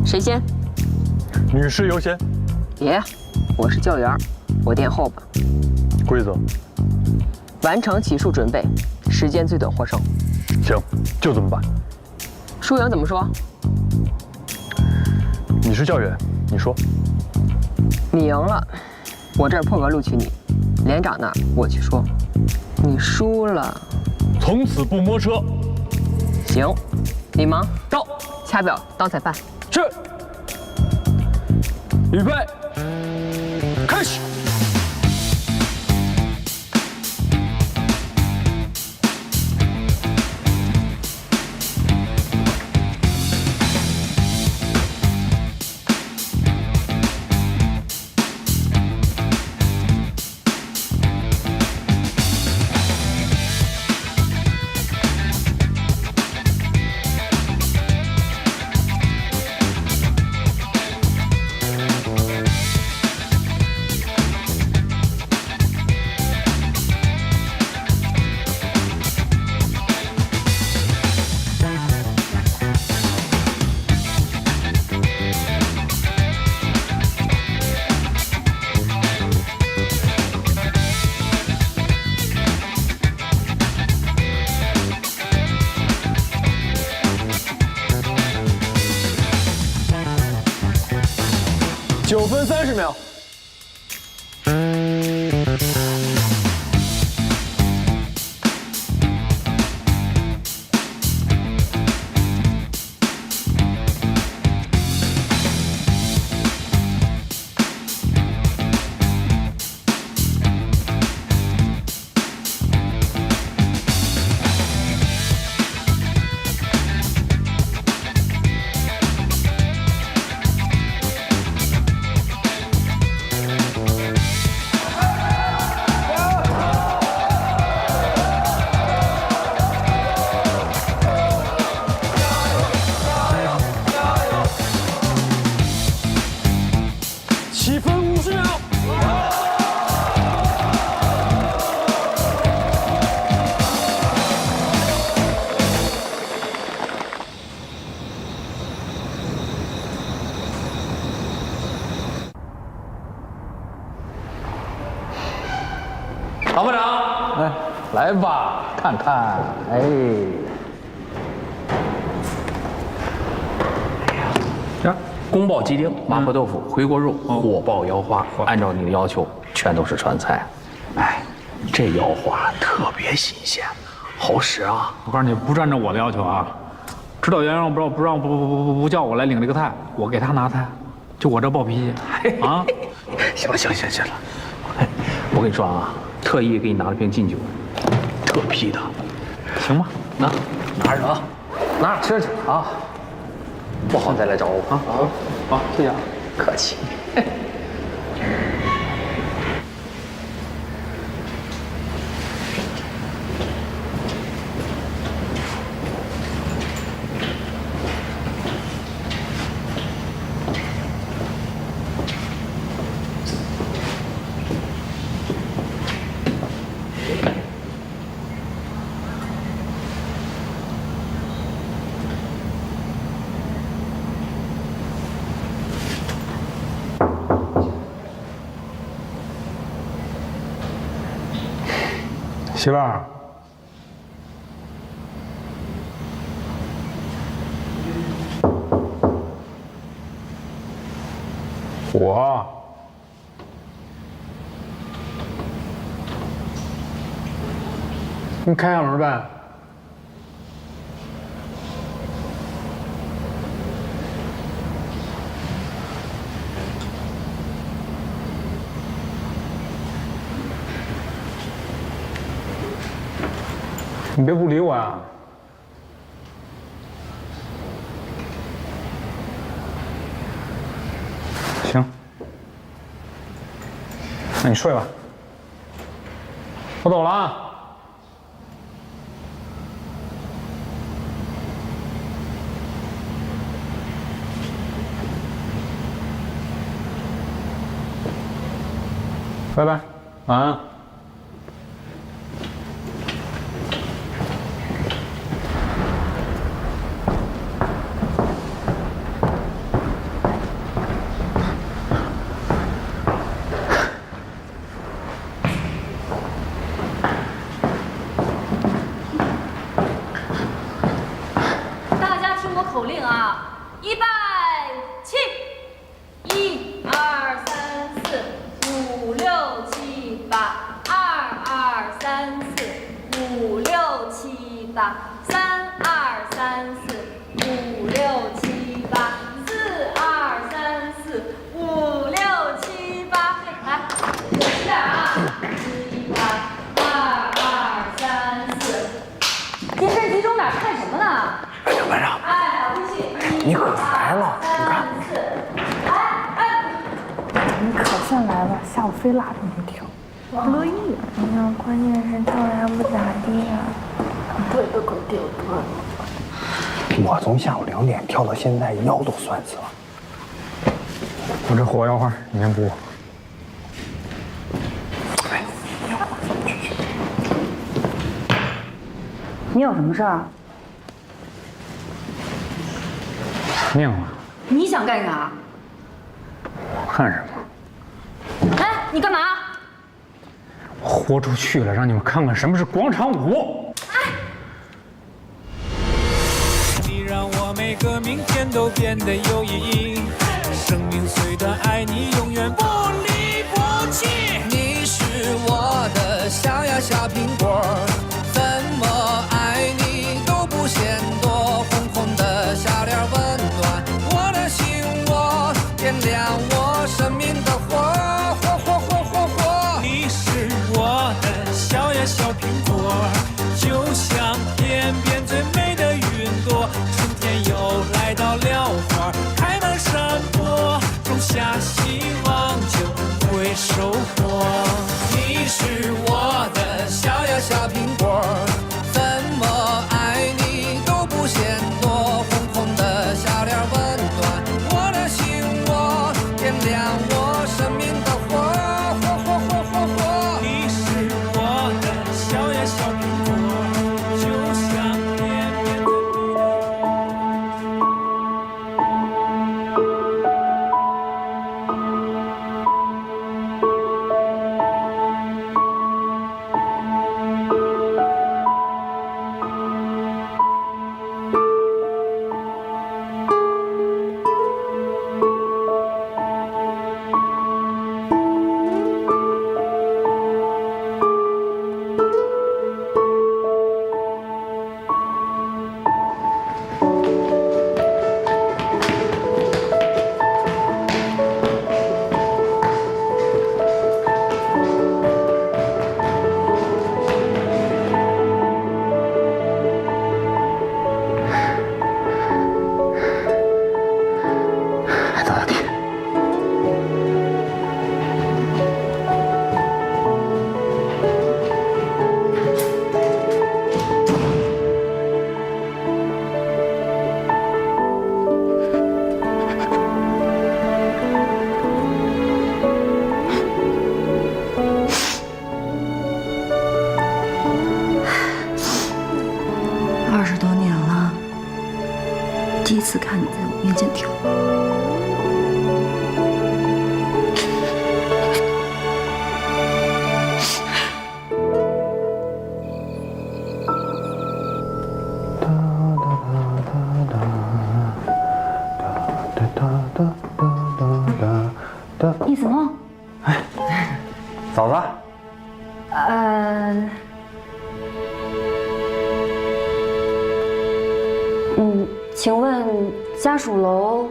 谁先？女士优先。别，我是教员，我垫后吧。规则。完成起诉准备，时间最短获胜。行，就这么办。输赢怎么说？你是教员，你说。你赢了，我这儿破格录取你。连长那儿我去说。你输了，从此不摸车。行，李芒到，掐表当裁判。是。预备，开始。9分30秒。7分50秒。唐班长，哎，来吧，看看，哎，这宫保鸡丁、麻婆豆腐、回锅肉、火爆腰花，按照你的要求，全都是川菜。哎，这腰花特别新鲜，好使啊！我告诉你，不是按照我的要求啊，指导员让不叫我来领这个菜，我给他拿菜，就我这暴脾气啊！行了，我跟你说啊，特意给你拿了瓶劲酒，特批的，行吧？拿着啊，拿着吃去啊，不好再来找我啊！好，谢谢啊。客气。媳妇儿，你开下门呗。你别不理我呀！行，那你睡吧，我走了啊。拜拜，晚安。3、4、5、6、7、8，3、2、3、4、5、6、7、8，4、2、3、4、5、6、7、8，来，有趣点啊！1、8、2、3、4，精神集中点，看什么呢？班长，哎，好继续。你可来了，你看。 你可算来了，下午非拉着你跳，乐意。哎呀，关键是跳的还不咋地呀，对都给我丢断了。我从下午2点跳到现在，腰都酸死了。我这火药花，你先补。哎，你有什么事儿？命啊！你想干啥？看什么？ 哎，你干嘛？豁出去了，让你们看看什么是广场舞。你让我每个明天都变得有意义。生命虽短，爱你永远不离不弃。你是我的小呀小苹果，怎么爱你都不嫌多。红红的小脸温暖我的心窝，点亮我生命的火。 你是我的小呀小苹果，就像天边最美的云朵。春天又来到了，花开满山坡，种下希望就会收获。你是我的小呀小苹果，怎么爱你都不嫌多。红红的小脸温暖我的心窝，点亮我生命的火。 你是我的小呀小苹果，就像天边最美的20多年了，第一次看你在我面前跳。易子梦，嫂子，请问家属楼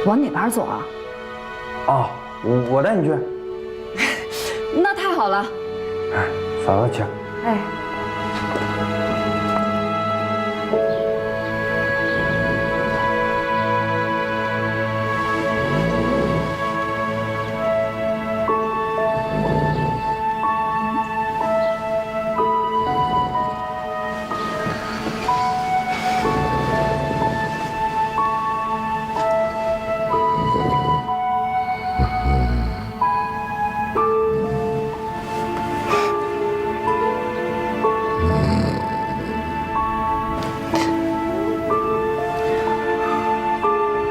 往哪边走啊？哦，我带你去。那太好了。哎，嫂子请。哎。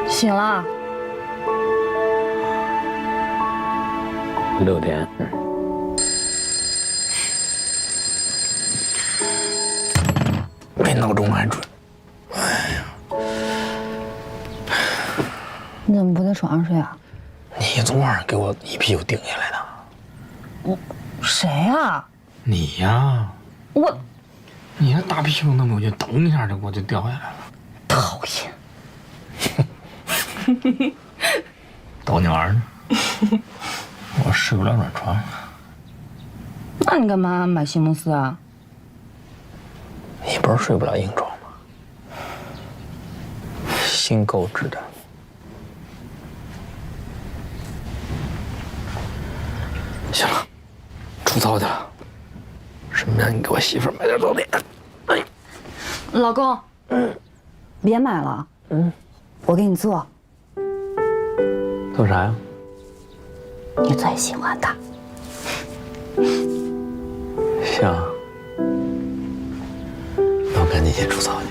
醒了。6点。比闹钟还准。你怎么不在床上睡啊？你昨晚上给我一屁股顶下来的。谁呀？你呀，你那大屁股那么我就咚一下就我就掉下来了。讨厌！逗你玩呢。我睡不了软床。那你干嘛买席梦思啊？你不是睡不了硬床吗？新购置的。行了，出操去了。顺便你给我媳妇买点早点。哎，老公，别买了，我给你做，做啥呀？你最喜欢的。行，那我赶紧先出操去。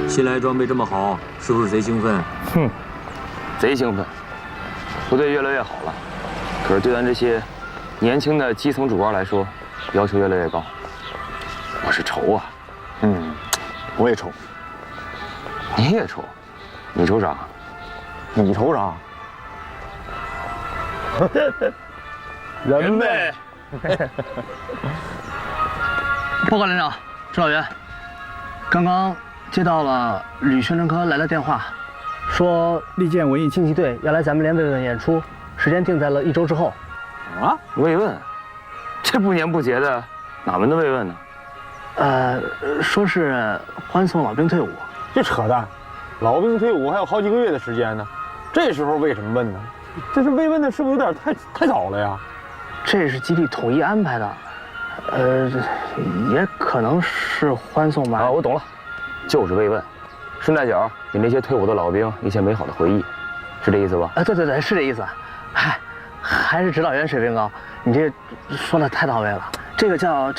新来装备这么好，是不是贼兴奋？哼，贼兴奋，部队越来越好了，可是对咱这些年轻的基层主官来说，要求越来越高。我是愁啊。我也愁。你也愁？你愁啥？你愁啥？人呗。报告连长，指导员，刚刚接到了旅宣传科来的电话，说利剑文艺惊奇队要来咱们连慰问演出，时间定在了1周之后。啊？慰问？这不年不节的，哪门的慰问呢？说是欢送老兵退伍。这扯淡！老兵退伍还有好几个月的时间呢，这时候为什么问呢？这是慰问的，是不是有点太早了呀？这是基地统一安排的，也可能是欢送吧。啊，我懂了，就是慰问，顺带脚给那些退伍的老兵一些美好的回忆，是这意思吧？对，是这意思。嗨，还是指导员水平高，你这说的太到位了。这个叫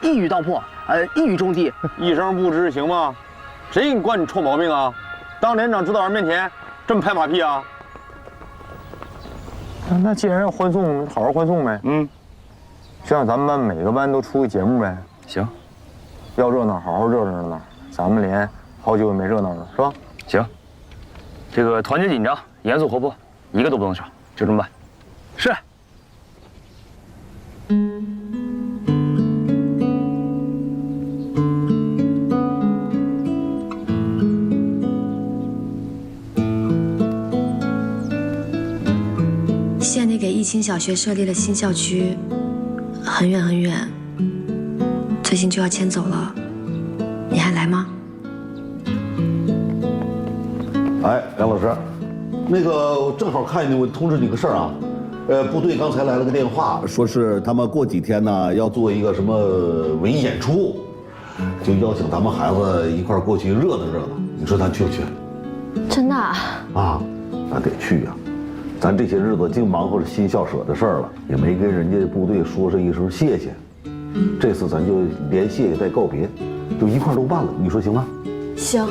一语道破，一语中的。一声不知行吗？谁给你惯你臭毛病啊？当连长指导员面前这么拍马屁啊？那既然要欢送，好好欢送呗。就让咱们班每个班都出个节目呗。行，要热闹好好热闹，咱们连好久也没热闹了，是吧？行，这个团结紧张，严肃活泼，一个都不能少，就这么办。是。县里给义清小学设立了新校区，很远很远，最近就要迁走了，你还来吗？哎，梁老师，那个正好看见我通知你个事儿啊，部队刚才来了个电话，说是他们过几天呢要做一个什么文艺演出，就邀请咱们孩子一块儿过去热闹热闹，你说咱去不去？真的啊？啊，那得去呀。咱这些日子净忙活着新校舍的事儿了，也没跟人家部队说上一声谢谢。这次咱就连谢也带告别，就一块儿都办了，你说行吗？行。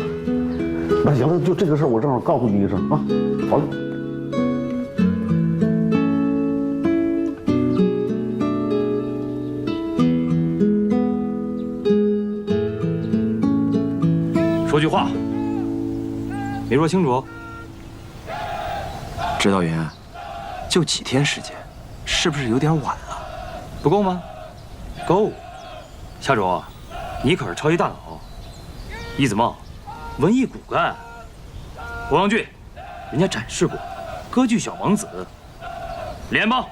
那行了，就这个事儿我正好告诉你一声啊。好了。说句话，没说清楚。指导员，就几天时间，是不是有点晚了？不够吗？够。夏主，你可是超级大脑。易子梦，文艺骨干。欧阳俊，人家展示过，歌剧小王子。联邦。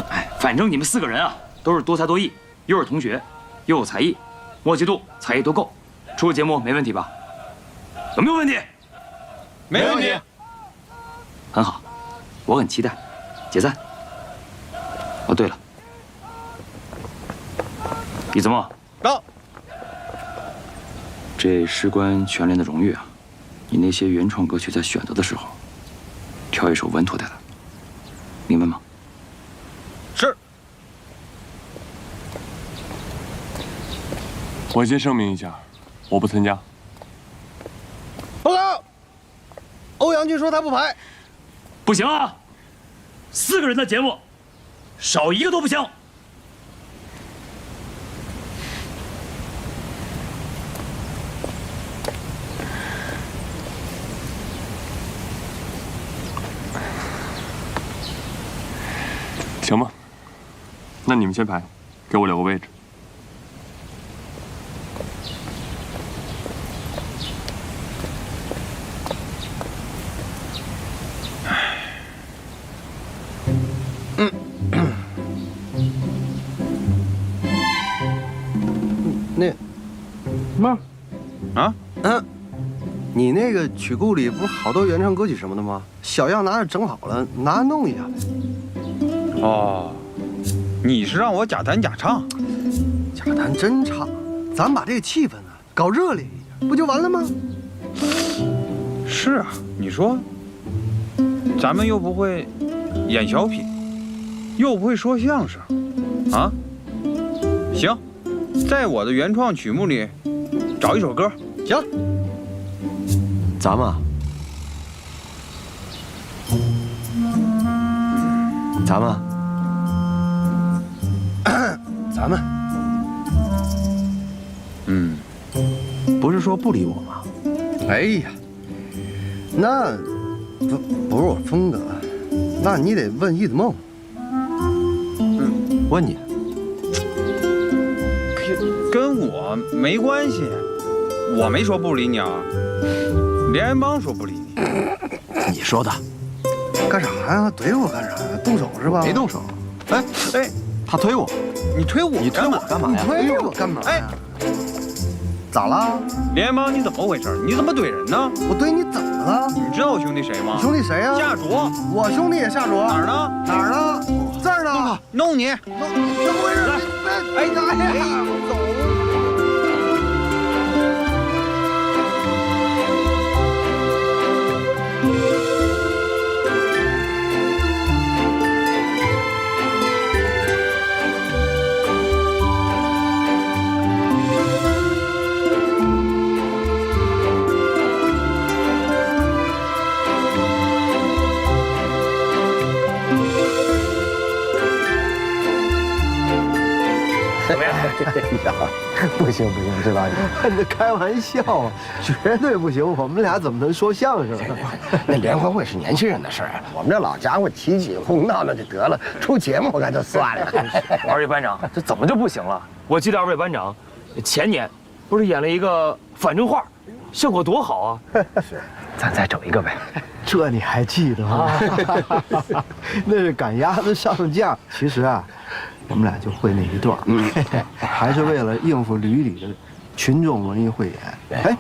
哎，反正你们4个人啊，都是多才多艺，又是同学，又有才艺，默契度、才艺都够，出个节目没问题吧？有没有问题？没问题。很好，我很期待。解散。哦，对了，易子墨，到。这事关全连的荣誉啊，你那些原创歌曲在选择的时候，挑一首稳妥点的，明白吗？是。我先声明一下，我不参加。报告，欧阳俊说他不排。不行啊！4个人的节目，少一个都不行。行吧，那你们先排，给我留个位置。那，妈，啊，你那个曲库里不是好多原唱歌曲什么的吗？小样拿着整好了，拿着弄一下呗。哦，你是让我假弹假唱？假弹真唱，咱把这个气氛呢搞热烈一点，不就完了吗？是啊，你说，咱们又不会演小品，又不会说相声，啊？行，在我的原创曲目里找一首歌。行，咱们啊，咱们，不是说不理我吗？哎呀，那不是我风格，那你得问易子梦。问你，跟我没关系，我没说不理你啊，连邦说不理你。你说的，干啥呀？怼我干啥呀？动手是吧？没动手。哎，他推我，你推我干嘛？干嘛呀？推我干嘛呀？咋了？连邦，你怎么回事？你怎么怼人呢？我怼你怎么了？你知道我兄弟谁吗？兄弟谁呀？下卓。我兄弟也下卓。哪儿呢？哪儿呢？这儿呢。弄你！怎么回事？哎呀！走。怎么样？哎呀，不行，知道你这开玩笑啊，绝对不行！我们俩怎么能说相声呢？那联欢会是年轻人的事儿，我们这老家伙起起哄闹闹就得了，出节目可就算了。二位班长，这怎么就不行了？我记得二位班长前年不是演了一个反正话，效果多好啊！是，咱再整一个呗。这你还记得吗？那是赶鸭子上架。其实啊，我们俩就会那一段，还是为了应付旅里的群众文艺汇演。哎，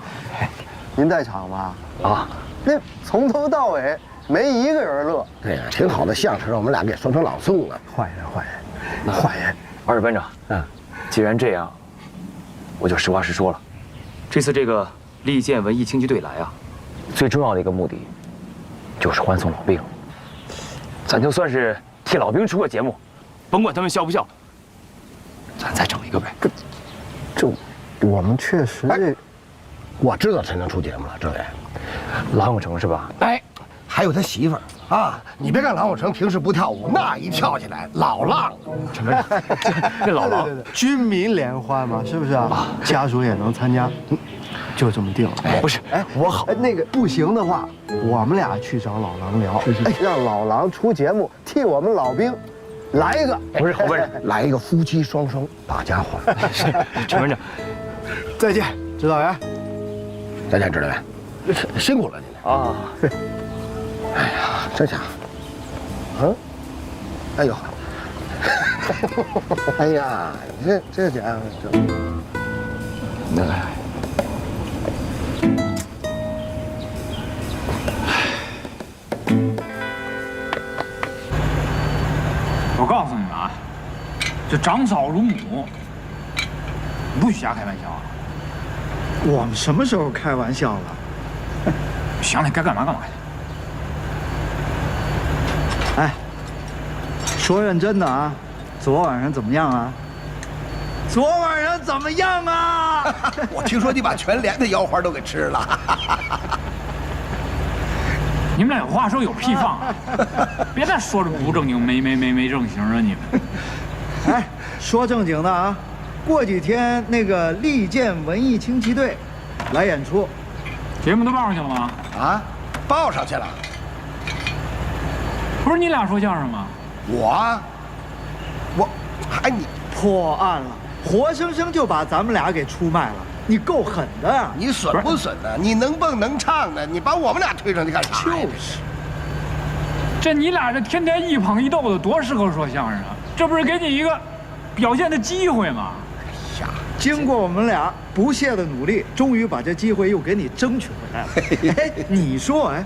您在场吧？啊，那从头到尾没一个人乐。对呀，挺好的相声，让我们俩给说成朗诵了。坏人。二位班长，既然这样，我就实话实说了。这次这个利剑文艺轻骑队来啊，最重要的一个目的，就是欢送老兵。咱就算是替老兵出个节目，甭管他们笑不笑，咱再整一个呗。这我们确实，我知道谁能出节目了，这位，郎永成是吧？哎，还有他媳妇儿啊！你别看郎永成平时不跳舞，那一跳起来老浪了。这老狼，军民联欢嘛，是不是啊？家属也能参加，就这么定了。不是，我好，那个不行的话，我们俩去找老狼聊，让老狼出节目，替我们老兵来一个。不是，侯班长，来一个夫妻双双大家欢。陈班长，再见，指导员。再见，指导员，辛苦了您啊。哎呀，这家伙，哎呦，哎呀，这家伙这，我告诉你们啊，这长嫂如母，不许瞎开玩笑啊！我们什么时候开玩笑了？行了，该干嘛干嘛去。哎，说认真的啊，昨晚上怎么样啊？昨晚上怎么样啊？我听说你把全连的腰花都给吃了。你们俩有话说有屁放啊！别再说这不正经没正形啊！你们。哎，说正经的啊，过几天那个利剑文艺轻骑队来演出，节目都报上去了吗？啊，报上去了。不是你俩说相声吗？我还你破案了，活生生就把咱们俩给出卖了。你够狠的呀！你损不损的？你能蹦能唱的，你把我们俩推上去干啥？就是，这你俩这天天一捧一逗的，多适合说相声啊！这不是给你一个表现的机会吗？哎呀，经过我们俩不懈的努力，终于把这机会又给你争取回来了。哎，你说，哎，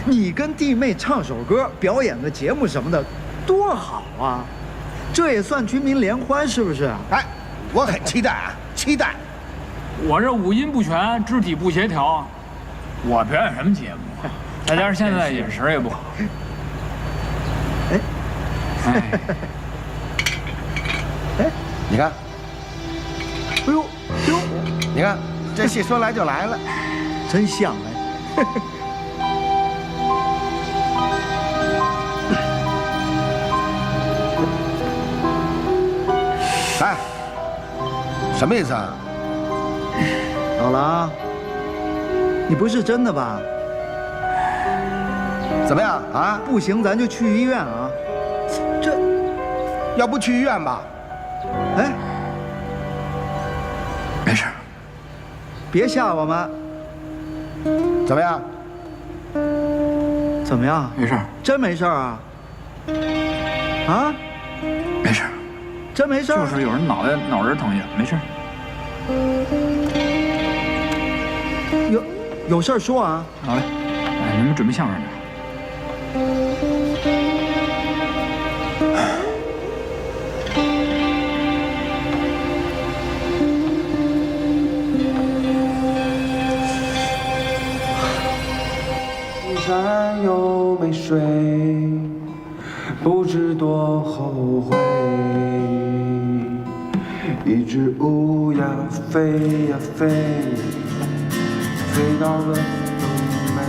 你跟弟妹唱首歌，表演个节目什么的，多好啊！这也算军民联欢，是不是？哎，我很期待啊，期待。我这五音不全，肢体不协调，我表演什么节目？再加上现在眼神也不好。哎，你看，哎呦，你看这戏说来就来了，真像哎。哎，什么意思啊？老狼，你不是真的吧？怎么样啊？不行，咱就去医院啊。这，要不去医院吧？哎，没事，别吓我们。怎么样？怎么样？没事，真没事啊？啊？没事，真没事。就是有人脑仁疼一下，没事。有事儿说啊。好嘞，哎，你们准备相声去。山又没水，不知多后悔。一只乌鸦飞呀飞，飞到了东北。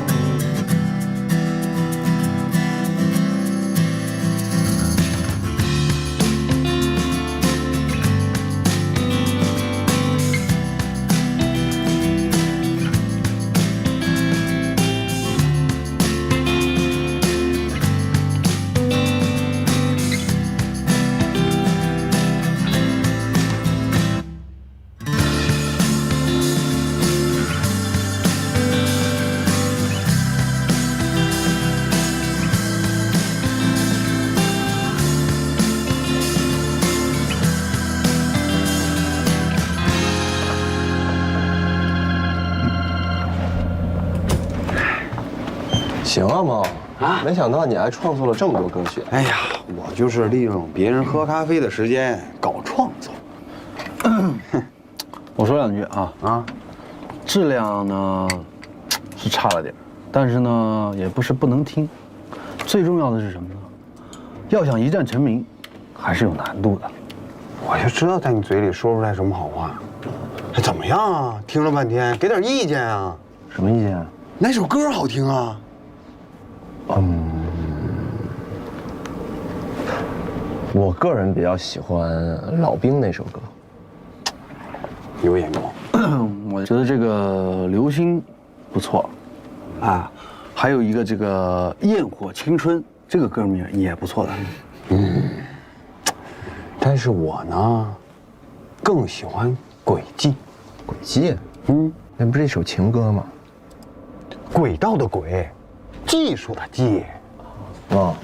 行啊，猫啊！没想到你还创作了这么多歌曲。哎呀，我就是利用别人喝咖啡的时间搞创作。我说两句啊，质量呢是差了点，但是呢也不是不能听。最重要的是什么呢？要想一战成名，还是有难度的。我就知道在你嘴里说出来什么好话。哎，怎么样啊？听了半天，给点意见啊！什么意见啊？哪首歌好听啊？我个人比较喜欢老兵那首歌，有眼光。我觉得这个《流星》不错，啊，还有一个这个《焰火青春》这个歌名也不错的。但是我呢，更喜欢《轨迹》。轨迹？那不是一首情歌吗？轨道的轨，技术的技。哦，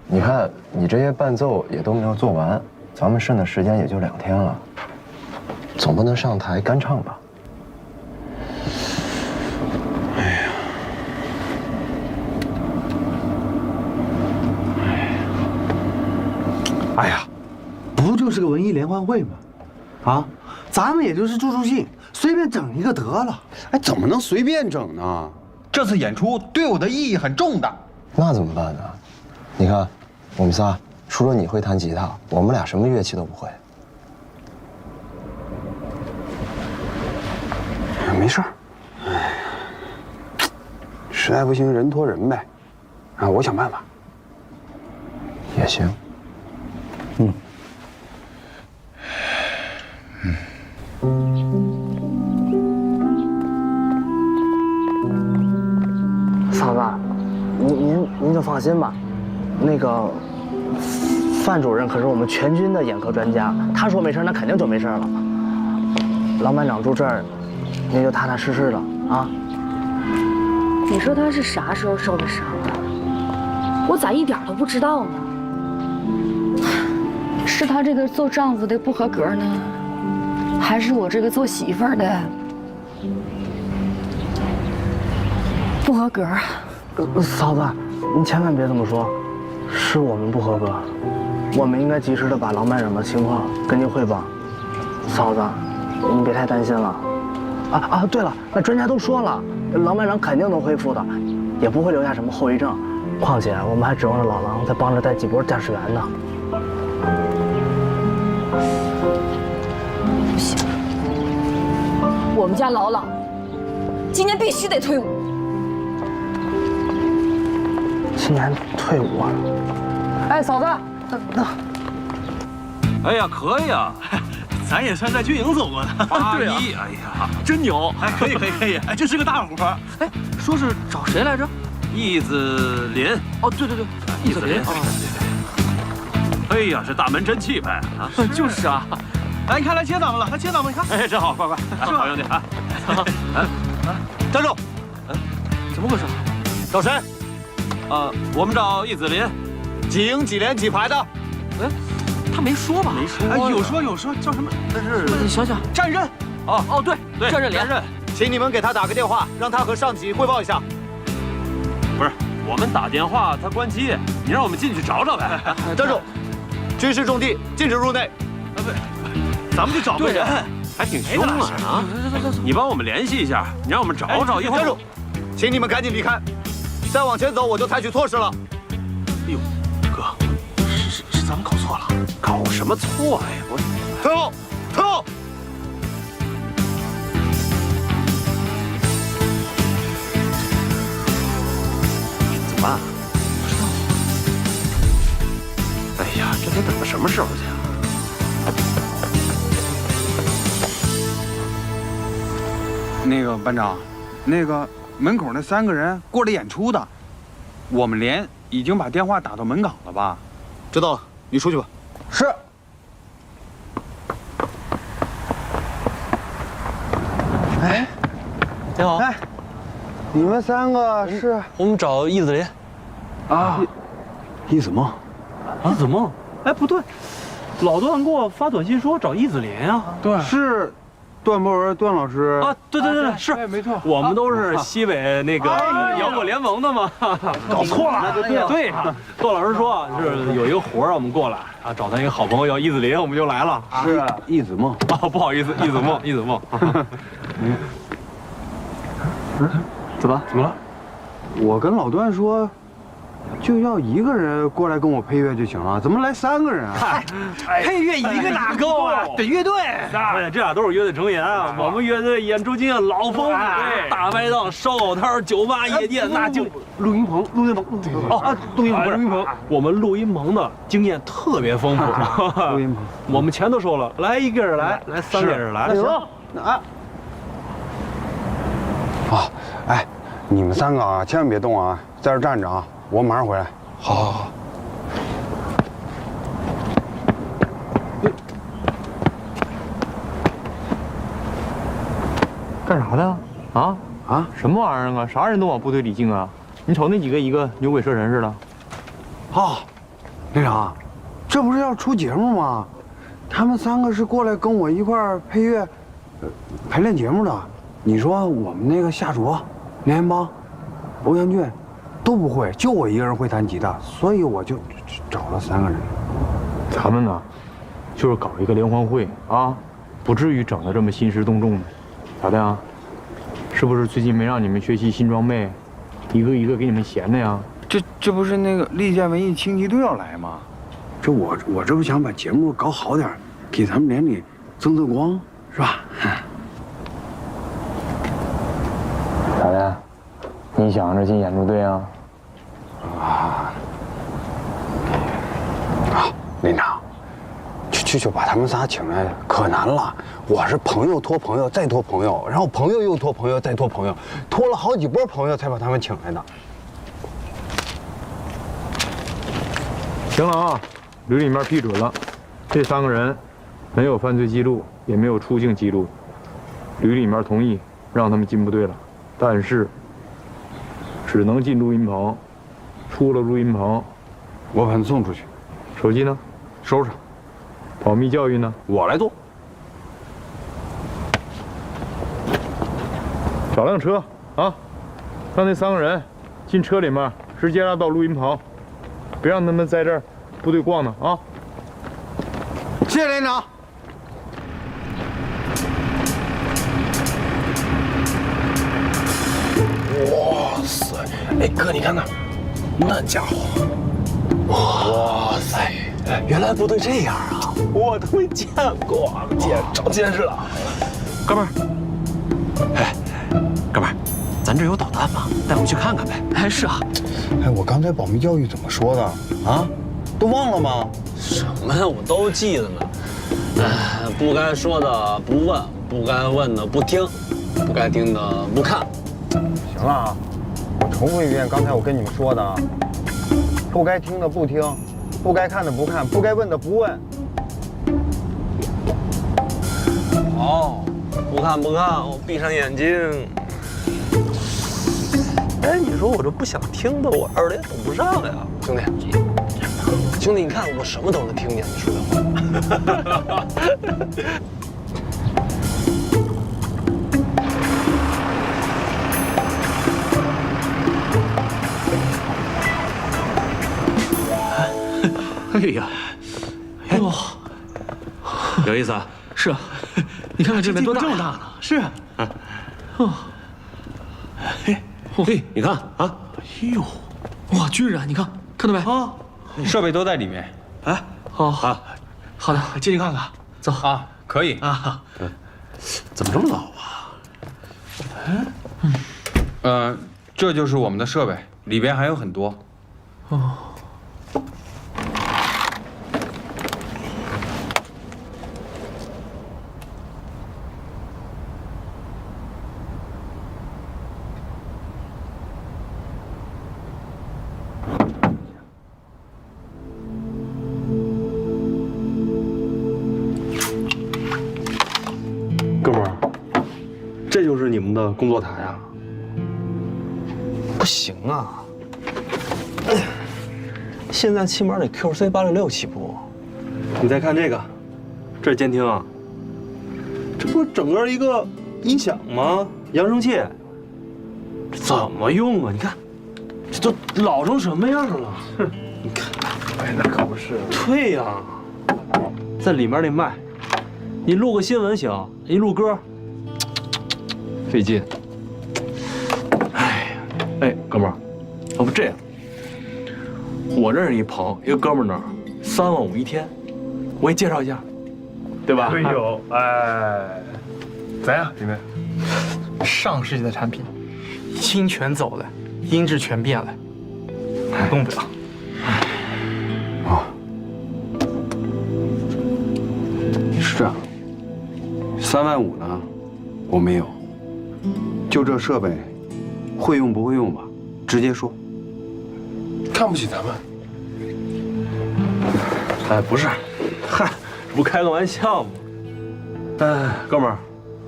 你看你这些伴奏也都没有做完，咱们剩的时间也就2天了，总不能上台干唱吧？哎呀，不就是个文艺联欢会吗？啊，咱们也就是助助兴，随便整一个得了。哎，怎么能随便整呢？这次演出对我的意义很重的。那怎么办呢？你看，我们仨除了你会弹吉他，我们俩什么乐器都不会。没事儿。哎，实实在不行人拖人呗，啊，我想办法。也行。嫂子，您就放心吧，那个范主任可是我们全军的眼科专家，他说没事，那肯定就没事了。老班长住这儿，您就踏踏实实的啊。你说他是啥时候受的伤啊？我咋一点都不知道呢？是他这个做丈夫的不合格呢，还是我这个做媳妇儿的不合格？嫂子，您千万别这么说，是我们不合格，我们应该及时的把郎班长的情况跟您汇报。嫂子，您别太担心了。对了，那专家都说了，郎班长肯定能恢复的，也不会留下什么后遗症。况且我们还指望着老郎再帮着带几波驾驶员呢。不行，我们家老郎今年必须得退伍。今年退伍啊？哎，嫂子，哎呀，可以啊，咱也算在军营走过的。对啊，哎呀，真牛！哎，可以，哎，这是个大活。哎，说是找谁来着？易子林。哦，对，易子林。哎呀，这大门真气派啊！就是啊。来，你看来接咱们了，来接咱们，你看。哎，真好，快，好兄弟啊！站住！怎么回事？找谁？我们找易子林，几营几连几排的。哎，他没说吧？没说。哎，有说，叫什么？那是你想想，战刃。哦，对，战刃，请你们给他打个电话，让他和上级汇报一下。不是，我们打电话他关机，你让我们进去找找呗。站住！军事重地，禁止入内。对，咱们就找个人，还挺凶啊！你帮我们联系一下，你让我们找找。站住！请你们赶紧离开，再往前走我就采取措施了。哎呦，哥，是咱们搞错了。搞什么错呀？我退后，退后！怎么办？不知道。哎呀，这得等到什么时候去啊？那个班长，那个门口那3个人过来演出的，我们连已经把电话打到门岗了吧？知道了，你出去吧。是。哎，你好。哎，你们3个是？我们找易子林。啊，易子梦。易子梦？哎，不对，老段给我发短信说找易子林啊。对，是。段博文，段老师啊，对，是，没错，我们都是西北那个摇滚联盟的嘛，搞错了，对呀，段老师说是有一个活让我们过来啊，找他一个好朋友叫易子林，我们就来了。是易子梦啊，不好意思，易子梦。怎么了？我跟老段说，就要1个人过来跟我配乐就行了，怎么来3个人啊？嗨，配乐1个哪够啊？得乐队。哎，这俩都是乐队成员啊。我们乐队演出经验老丰富，大排档、烧烤摊、酒吧、夜店，那就录音棚。录音棚。我们录音棚的经验特别丰富。录音棚，我们全都说了，来1个人来3个人来。那行，哎，你们3个啊，千万别动啊，在这站着啊。我马上回来。好。干啥呢？啊！什么玩意儿啊？啥人都往部队里进啊？你瞅那几个一个牛鬼蛇神似的。连长，这不是要出节目吗？他们3个是过来跟我一块儿配乐、排练节目的。你说我们那个夏卓、连邦、欧阳俊。都不会，就我1个人会弹吉他，所以我就找了3个人。咱们呢，就是搞一个联欢会啊，不至于整得这么兴师动众的。咋的呀？是不是最近没让你们学习新装备，一个一个给你们闲的呀？这不是那个利剑文艺轻骑队要来吗？我这不想把节目搞好点，给咱们连里增光，是吧？咋的？你没想着进演出队啊？连长，就把他们仨请来可难了。我是朋友托朋友再托朋友，然后朋友又托朋友再托朋友，托了好几波朋友才把他们请来的。行了啊，旅里面批准了，这3个人没有犯罪记录，也没有出境记录，旅里面同意让他们进部队了，但是只能进录音棚，出了录音棚，我把他送出去。手机呢？收上。保密教育呢？我来做。找辆车啊，让那3个人进车里面，直接拉到录音棚，别让他们在这儿部队逛呢啊！谢谢连长。哇塞！哎哥，你看那，那家伙！哇塞！原来部队这样啊！我都没见过，长见识了。哥们儿，哎，哥们儿，咱这有导弹吗？带我们去看看呗。哎，是啊。哎，我刚才保密教育怎么说的啊？都忘了吗？什么呀？我都记得呢。哎，不该说的不问，不该问的不听，不该听的不看。行了啊，我重复一遍刚才我跟你们说的啊，不该听的不听，不该看的不看，不该问的不问。好，不看，我闭上眼睛。哎，你说我这不想听的，我耳朵也堵不上呀，兄弟，你看我什么都能听见，你说的话。哎呀，哎呦，有意思啊！是啊，你看看这边多大，这么大呢！是啊，哦，嘿，你看啊，哎呦，哇，军人，你看到没？啊，设备都在里面。哎，哦啊，好的，进去看看，走啊，可以啊。怎么这么老啊？这就是我们的设备，里边还有很多。哦。哥们儿，这就是你们的工作台啊？不行啊，现在起码得 QC866起步。你再看这个，这是监听啊，这不是整个一个音响吗？扬声器，这怎么用啊？你看，这都老成什么样了？你看，哎，那可不是。对呀，在里面那麦，你录个新闻行，一录歌费劲。哎，哥们儿，要不这样，我认识一个哥们儿那儿3.5万一天，我给你介绍一下，对吧？哎呦，哎，咋样，你们？上世纪的产品，音全走了，音质全变了，动不了。啊，是这样，3.5万呢，我没有，就这设备。会用不会用吧？直接说。看不起咱们？哎，不是，嗨，不开个玩笑吗？哎，哥们儿，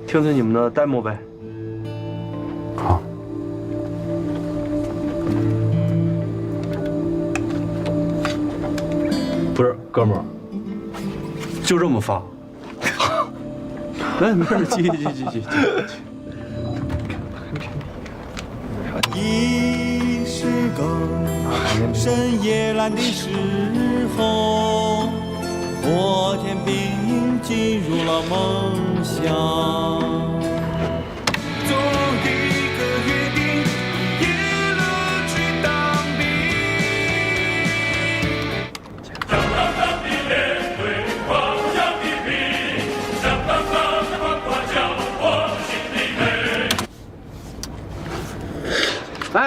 听听你们的 demo 呗。好。不是，哥们儿，就这么放。来，没事，继续。已是个深夜蓝的时候，我天兵进入了梦乡。做一个约定，一路去当兵。向上的面对狂想的兵，向上的光华叫我心里美。哎，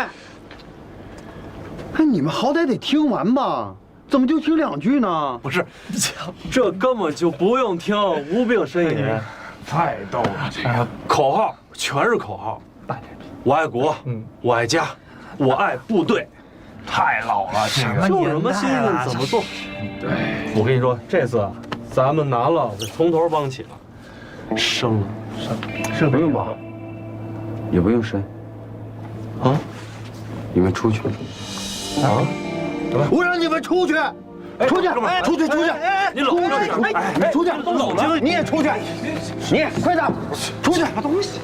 你们好歹得听完吧？怎么就听2句呢？不是，这根本就不用听，无病呻吟。太逗了，这个口号全是口号。我爱国，我爱家，我爱部队。太老了，这个就什么新闻怎么做？对，我跟你说，这次咱们难了，得从头帮起了。生了，是不用吧，也不用申。啊，你们出去。啊？我让你们出去，出去，出去，出去！你冷静点，你出去，都冷静，你也出去，你快点，出去，什么东西？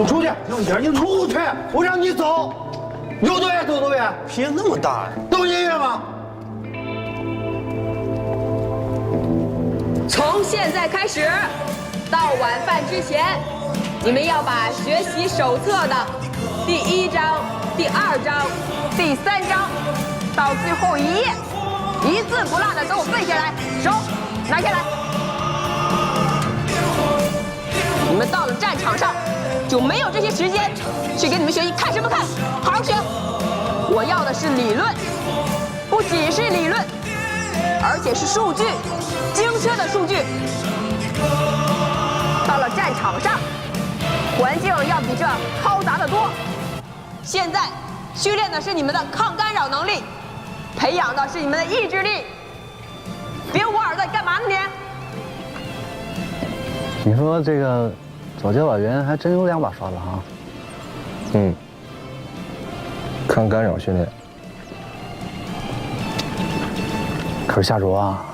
出去，你出去！我让你走，有多远走多远。脾气那么大呀？懂音乐吗？从现在开始，到晚饭之前，你们要把学习手册的第1章、第2章、第3章到最后1页，一字不落的都背下来，手拿下来。你们到了战场上，就没有这些时间去给你们学习，看什么看？好好学！我要的是理论，不仅是理论，而且是数据，精确的数据。到了战场上，环境要比这嘈杂得多。现在训练的是你们的抗干扰能力，培养的是你们的意志力。别捂耳朵，干嘛呢你？你说这个早教委员还真有2把刷子哈。抗干扰训练。可是夏卓啊，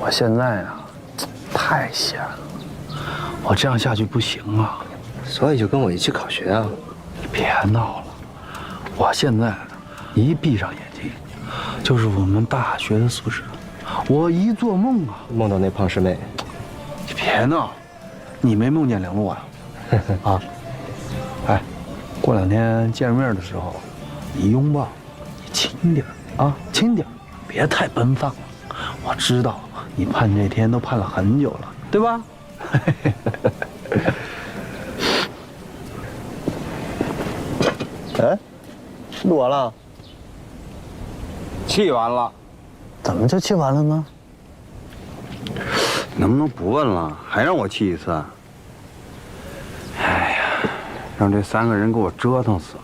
我现在啊太闲了，我这样下去不行啊。所以就跟我一起考学啊。你别闹了，我现在一闭上眼睛，就是我们大学的宿舍。我一做梦啊，梦到那胖师妹。你别闹，你没梦见梁璐啊？啊，哎，过2天见面的时候，你拥抱，你轻点啊，轻点，别太奔放了。我知道你盼这天都盼了很久了，对吧？哎，录完了，气完了。怎么就气完了呢？能不能不问了？还让我气一次？哎呀，让这3个人给我折腾死了。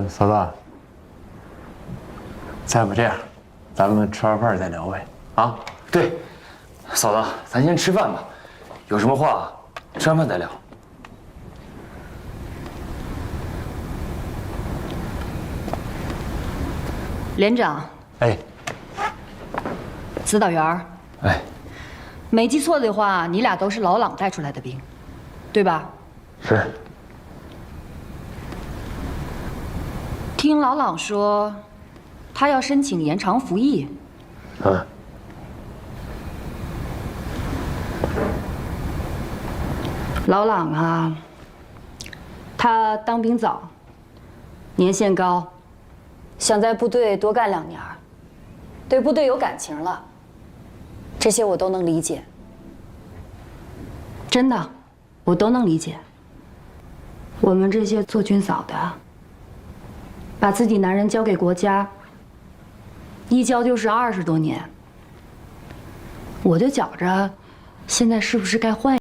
嫂子，再不这样，咱们吃完饭再聊呗。啊，对，嫂子，咱先吃饭吧，有什么话吃完饭再聊。连长，哎，指导员，哎，没记错的话，你俩都是老朗带出来的兵，对吧？是。听老朗说，他要申请延长服役。啊。老朗啊，他当兵早，年限高，想在部队多干2年，对部队有感情了。这些我都能理解，真的，我都能理解。我们这些做军嫂的，把自己男人交给国家，一交就是20多年，我就觉着，现在是不是该换？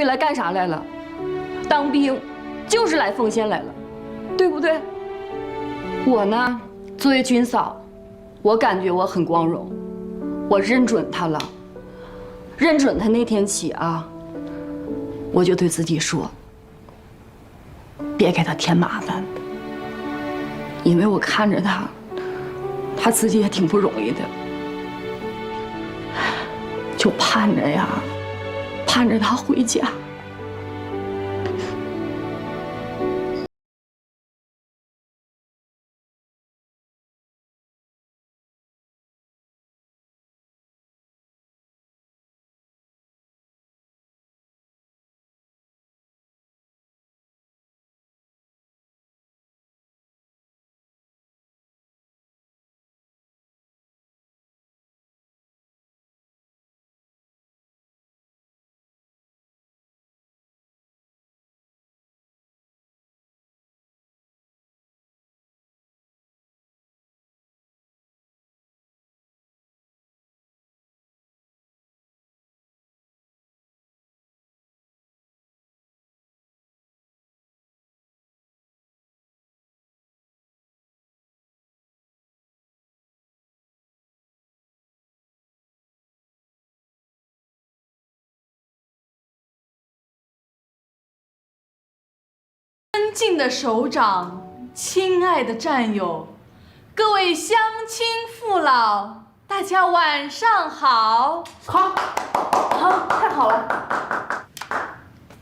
这来干啥来了？当兵就是来奉献来了，对不对？我呢，作为军嫂，我感觉我很光荣，我认准他了。认准他那天起啊，我就对自己说，别给他添麻烦，因为我看着他自己也挺不容易的，就盼着呀，盼着他回家。尊敬的首长，亲爱的战友，各位乡亲父老，大家晚上好。好，太好了。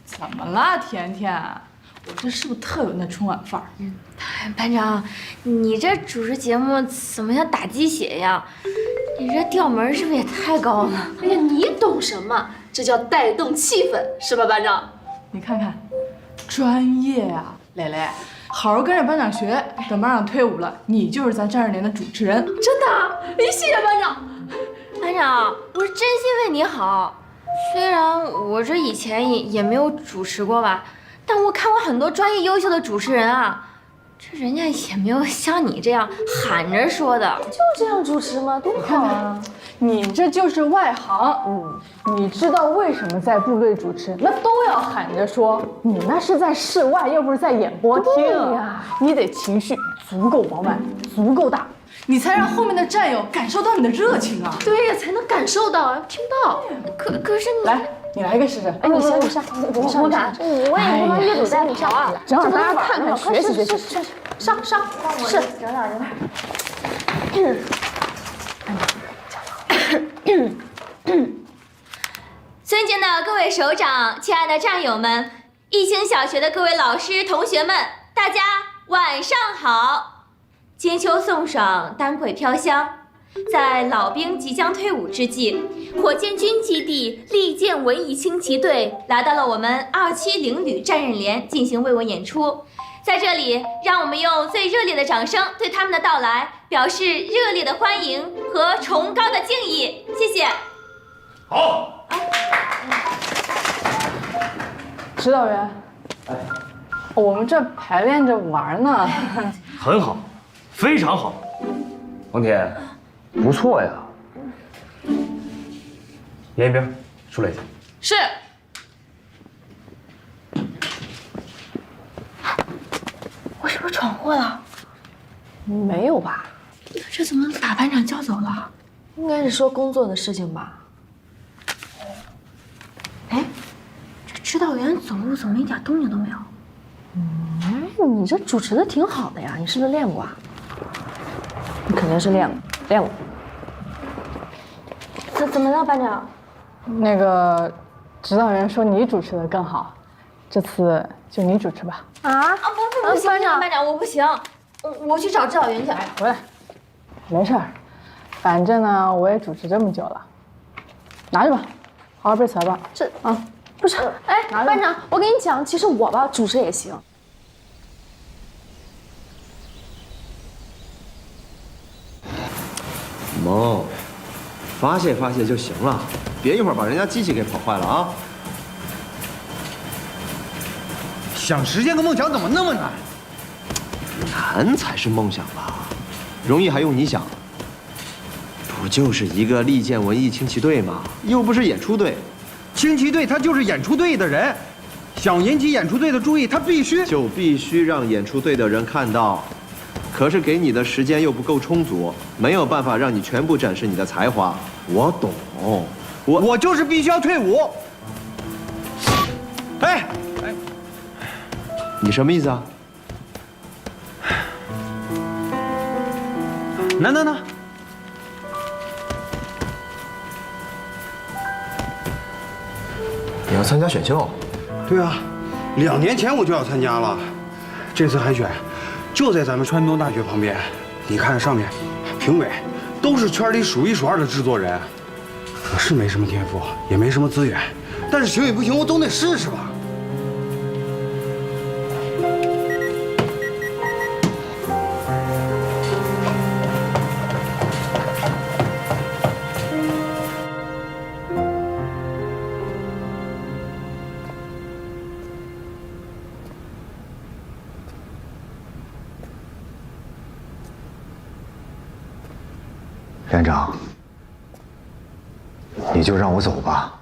怎么了，甜甜？我这是不是特有那春晚范儿？班长，你这主持节目怎么像打鸡血一样？你这调门是不是也太高了？哎呀，你懂什么？这叫带动气氛，是吧，班长？你看看。专业啊，蕾蕾，好好跟着班长学。等班长退伍了，你就是咱战士连的主持人。真的？哎，谢谢班长。班长，我是真心为你好。虽然我这以前也没有主持过吧，但我看过很多专业优秀的主持人啊，这人家也没有像你这样喊着说的。就这样主持吗？多好啊！你这就是外行。你知道为什么在部队主持那都要喊着说？你那是在室外，又不是在演播厅。对呀，你得情绪足够饱满，足够大，你才让后面的战友感受到你的热情啊。对呀，才能感受到啊，听到。可是你来，你来一个试试。哎，你先，你上，我敢。我也不能越俎代庖啊，正好大家看看学习学习。上，是，整点人。尊敬的各位首长，亲爱的战友们，义清小学的各位老师同学们，大家晚上好！金秋送爽，丹桂飘香。在老兵即将退伍之际，火箭军基地利剑文艺轻骑队来到了我们270旅战刃连进行慰问演出。在这里，让我们用最热烈的掌声对他们的到来表示热烈的欢迎和崇高的敬意。谢谢。好。指导员，我们这排练着玩呢。很好，非常好。王铁，不错呀。严一兵，出来一下。是。我是不是闯祸了？没有吧？这怎么把班长叫走了？应该是说工作的事情吧。哎，这指导员走路怎么一点动静都没有？你这主持的挺好的呀，你是不是练过啊？你肯定是练过。怎么了，班长？那个指导员说你主持的更好，这次就你主持吧。啊，不行，班长，我不行，我去找指导员去。回来，没事儿，反正呢我也主持这么久了，拿着吧，好好背词吧。这啊，不是，哎，班长，我跟你讲，其实我吧主持也行。萌，发泄发泄就行了，别一会儿把人家机器给跑坏了啊！想实现个梦想怎么那么难？难才是梦想吧？容易还用你想？不就是一个利剑文艺轻骑队吗？又不是演出队，惊奇队他就是演出队的人，想引起演出队的注意，他必须让演出队的人看到。可是给你的时间又不够充足，没有办法让你全部展示你的才华。我懂，我就是必须要退伍。哎，你什么意思啊？那。你要参加选秀？对啊，2年前我就要参加了。这次海选就在咱们川东大学旁边，你看上面，评委都是圈里数1数2的制作人。我是没什么天赋，也没什么资源，但是行与不行，我总得试试吧。连长，你就让我走吧。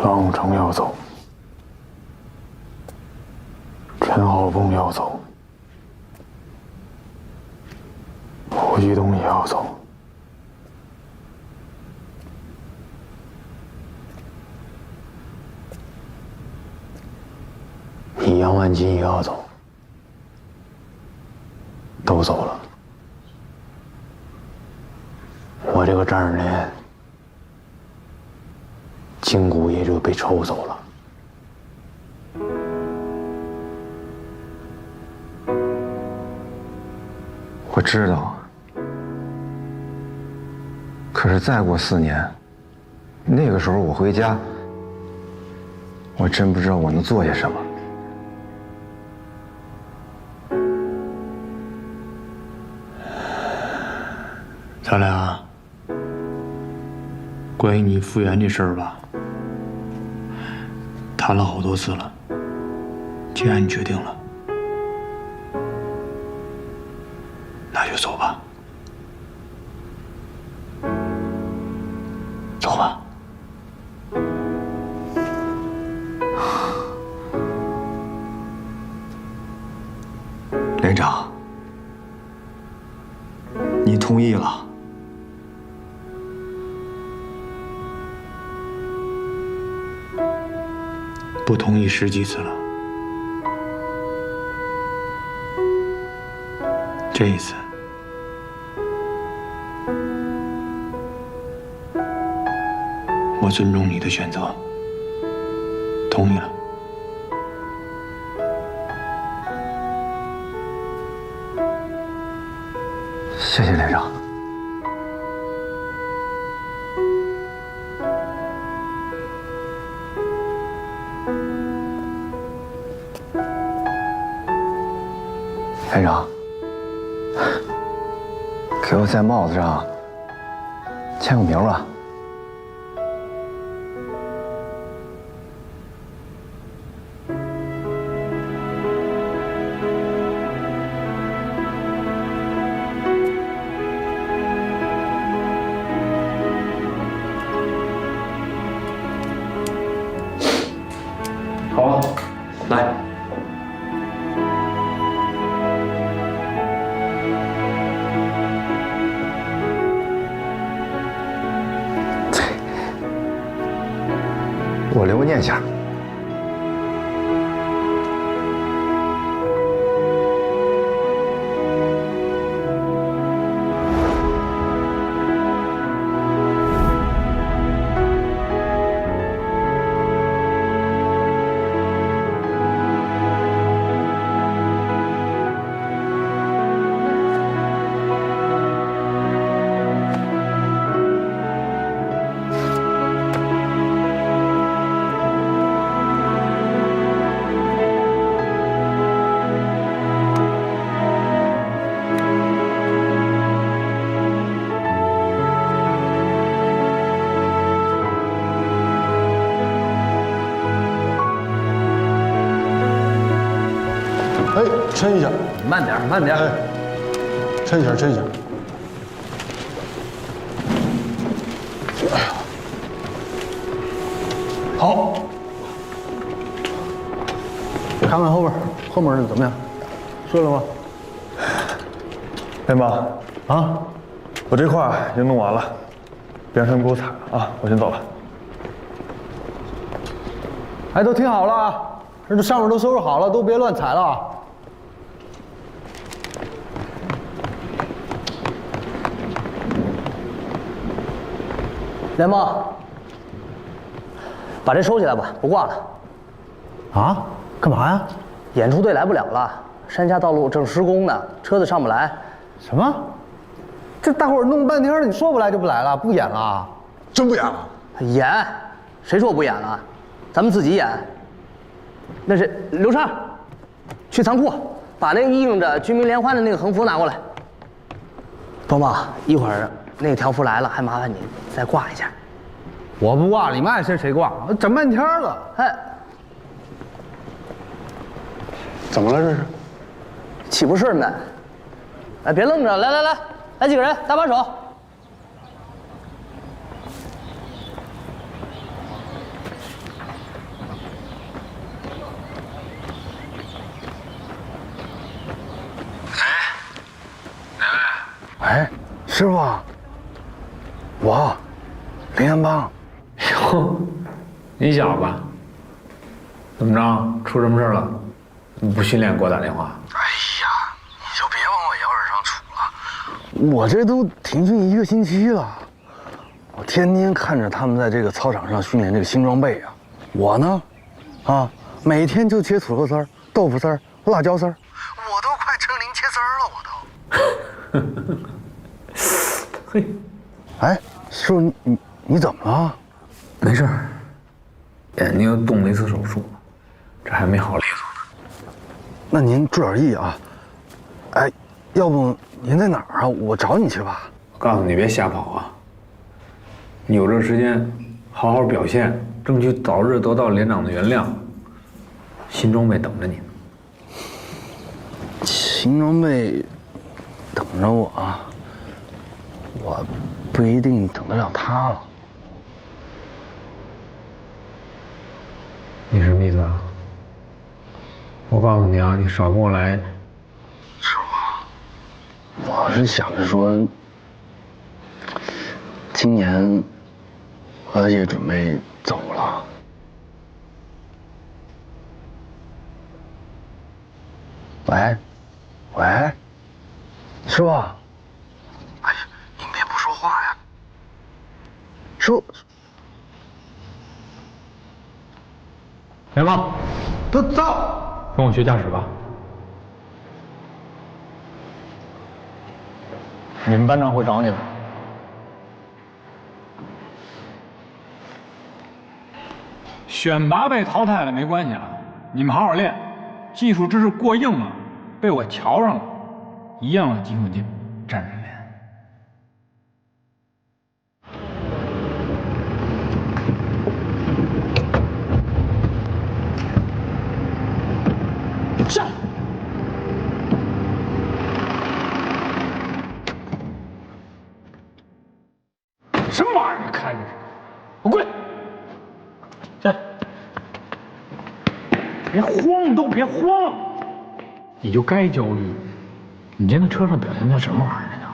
郎城要走，陈浩峰要走，胡继东也要走。杨万金也要走，都走了。我这个丈人连筋骨也就被抽走了。我知道，可是再过4年，那个时候我回家，我真不知道我能做些什么。咱俩关于你复员这事儿吧，谈了好多次了。既然你决定了，那就走吧。走吧。连长，你同意了。不同意10几次了，这一次，我尊重你的选择，同意了。谢谢连长。连长，给我在帽子上签个名吧。好，来。我留个念想。哎，抻一下，慢点，慢点。哎，抻一下，抻一下。好。看看后面是怎么样？顺了吗？连帮啊，我这块已经弄完了，别让他们给我踩了啊！我先走了。哎，都听好了啊，这上面都收拾好了，都别乱踩了啊。连帮，把这收起来吧，不挂了。啊？干嘛呀？演出队来不了了，山下道路正施工呢，车子上不来。什么？这大伙儿弄半天了，你说不来就不来了，不演了？真不演了？演？谁说不演了？咱们自己演。那是刘畅，去仓库把那个印着军民联欢的那个横幅拿过来。东宝，一会儿那个条幅来了，还麻烦你再挂一下。我不挂，你们爱谁谁挂，整半天了。哎，怎么了这是？岂不是呢？哎，别愣着，来几个人，搭把手。哎，师傅，我林元邦。哟，你小子怎么着？出什么事了？不训练给我打电话？哎呀，你就别往我腰上杵了。我这都停训1个星期了，我天天看着他们在这个操场上训练这个新装备啊。我呢，每天就切土豆丝儿、豆腐丝儿、辣椒丝儿，我都快成零切丝儿了，我都。嘿，哎，师傅，你怎么了？没事，眼睛动了一次手术，这还没好利索呢。那您注点意啊。哎，要不您在哪儿啊？我找你去吧。我告诉你，别瞎跑啊！你有这时间，好好表现，争取早日得到连长的原谅。新装备等着你呢。新装备等着我啊。我不一定等得了他了。你什么意思啊？我告诉你啊，你少跟我来。师傅，我是想着说，今年我也准备走了。喂，师傅。哎呀，您别不说话呀！师傅，连帮，都走，跟我学驾驶吧。你们班长会找你的。选拔被淘汰了没关系啊，你们好好练，技术知识过硬了，被我瞧上了，一样有机会进战士连。上！什么玩意儿？看着是，我跪！下！别慌，都别慌！你就该焦虑。你今天车上表现的什么玩意儿呢？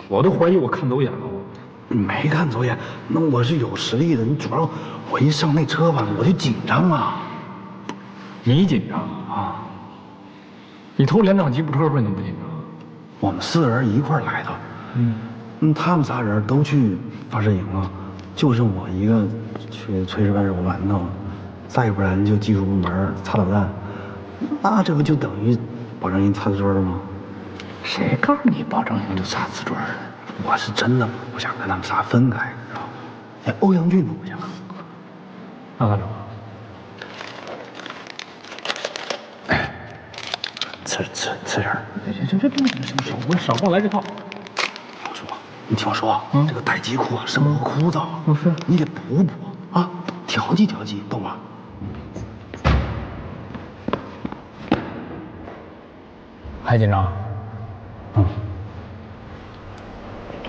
我都怀疑我看走眼了。没看走眼，那我是有实力的。你主要我一上那车吧，我就紧张啊。你紧张啊？你偷连长吉普车时候你不紧张？我们4个人一块儿来的。他们仨人都去发射营了，就剩我一个去炊事班揉馒头，再不然就技术部门擦导弹。那这不就等于保证营擦瓷砖了吗？谁告诉你保证营就擦瓷砖了？我是真的不想跟他们仨分开，你知道吗？连欧阳俊都不想。那干什么？刺人。别少跟我来这套。师傅，你听我说，这个待机裤啊生活枯燥，你得补啊，调剂调剂，懂吗？还紧张？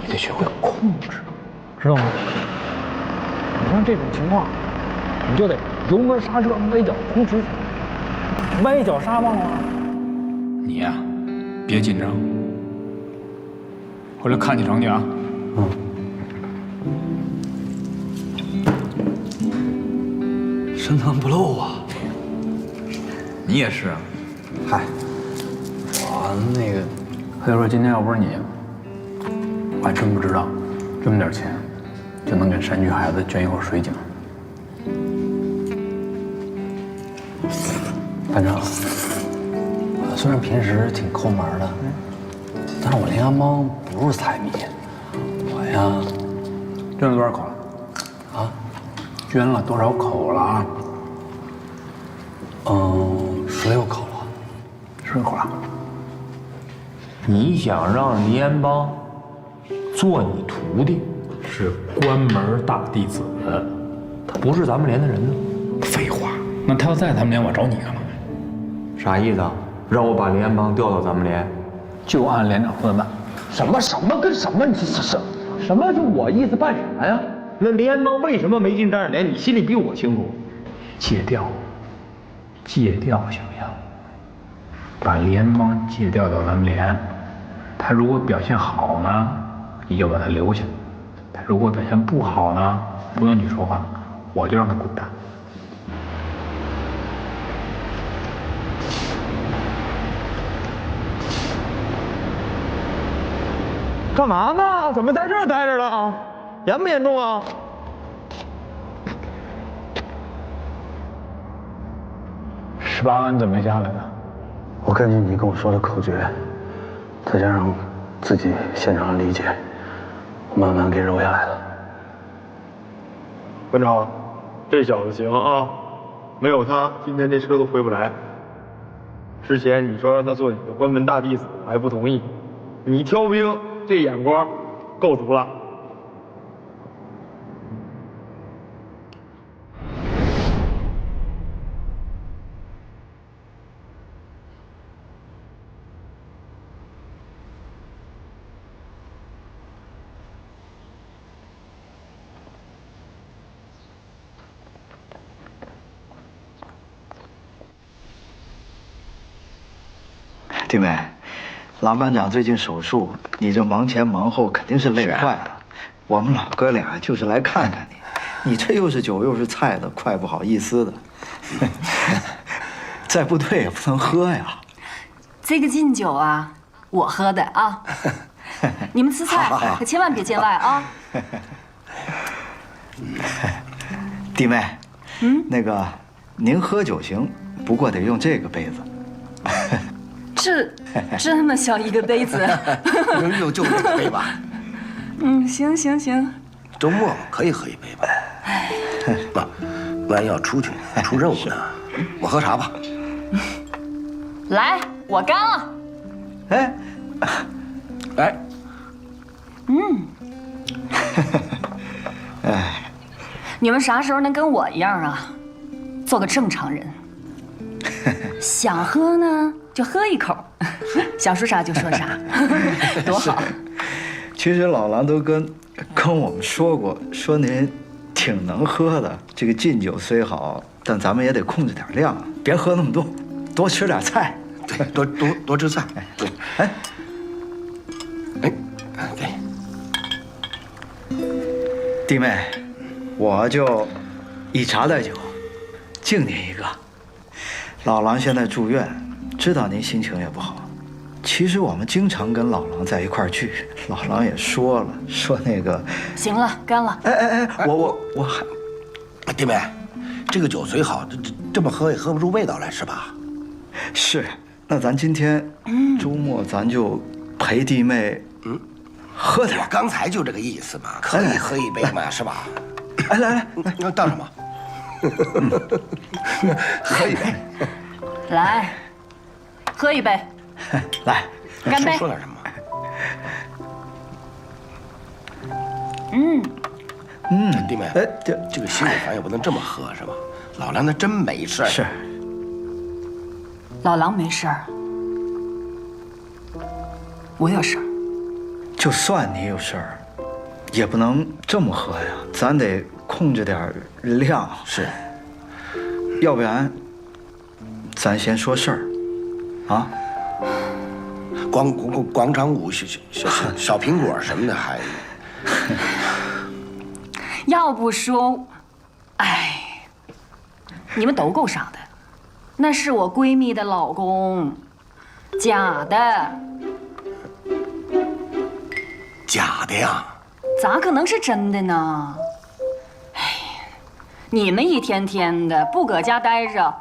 你得学会控制，知道吗？你像这种情况，你就得油门刹车，歪脚空直，歪脚刹忘了吗？你呀，别紧张，回来看你成绩啊。深藏不露啊！你也是啊？嗨，我那个，要说今天要不是你，我还真不知道，这么点钱就能给山区孩子捐一口水井。班长，我虽然平时挺抠门的，但是我连安帮不是财迷，我呀，捐了多少口了？啊，捐了多少口了啊？16口了，16口了。你想让黎安邦做你徒弟，是关门大弟子，他不是咱们连的人呢。废话，那他要在咱们连，我找你干嘛？啥意思啊？让我把黎安邦调到咱们连？就按连长说的办。什么跟什么？你什么就我意思办啥呀？那黎安邦为什么没进战士连？你心里比我清楚。借调行不行？把黎安邦借调到咱们连，他如果表现好呢，你就把他留下；他如果表现不好呢，不用你说话，我就让他滚蛋。干嘛呢？怎么在这儿待着了？严不严重啊？18万怎么下来的？我根据你跟我说的口诀，再加上自己现场的理解，慢慢给揉下来了。班长，这小子行啊，没有他，今天这车都回不来。之前你说让他做你的关门大弟子，我还不同意。你挑兵这眼光够足了。弟妹，郎班长最近手术，你这忙前忙后，肯定是累坏了。我们老哥俩就是来看看你，你这又是酒又是菜的，怪不好意思的。在部队也不能喝呀。这个敬酒啊，我喝的啊。你们吃菜可千万别见外啊。弟妹，那个您喝酒行，不过得用这个杯子。这么小一个杯子，就这个杯吧。行。周末可以喝一杯吧？妈，万一要出去出任务呢？我喝茶吧。来，我干了。哎，你们啥时候能跟我一样啊？做个正常人。想喝呢就喝一口，想说啥就说啥，多好。其实老狼都跟我们说过，说您挺能喝的。这个敬酒虽好，但咱们也得控制点量，别喝那么多，多吃点菜。对，多吃菜。对，对。弟妹，我就以茶代酒，敬您一个。老狼现在住院，知道您心情也不好。其实我们经常跟老狼在一块儿聚，老狼也说了，说那个。行了，干了。我还，弟妹，这个酒虽好，这么喝也喝不出味道来，是吧？是。那咱今天周末咱就陪弟妹，喝点。我刚才就这个意思嘛，可以喝一杯嘛，是吧？来，当什么？喝一杯。来，喝一杯。来，干杯。说点什么？弟妹，这个心里烦也不能这么喝，是吧？老梁他真没事。是。老狼没事儿，我有事儿。就算你有事儿，也不能这么喝呀，咱得控制点量。是，要不然咱先说事儿，啊？广场舞、小苹果什么的还。要不说，哎，你们都够傻的。那是我闺蜜的老公，假的。假的呀？咋可能是真的呢？哎，你们一天天的不搁家待着，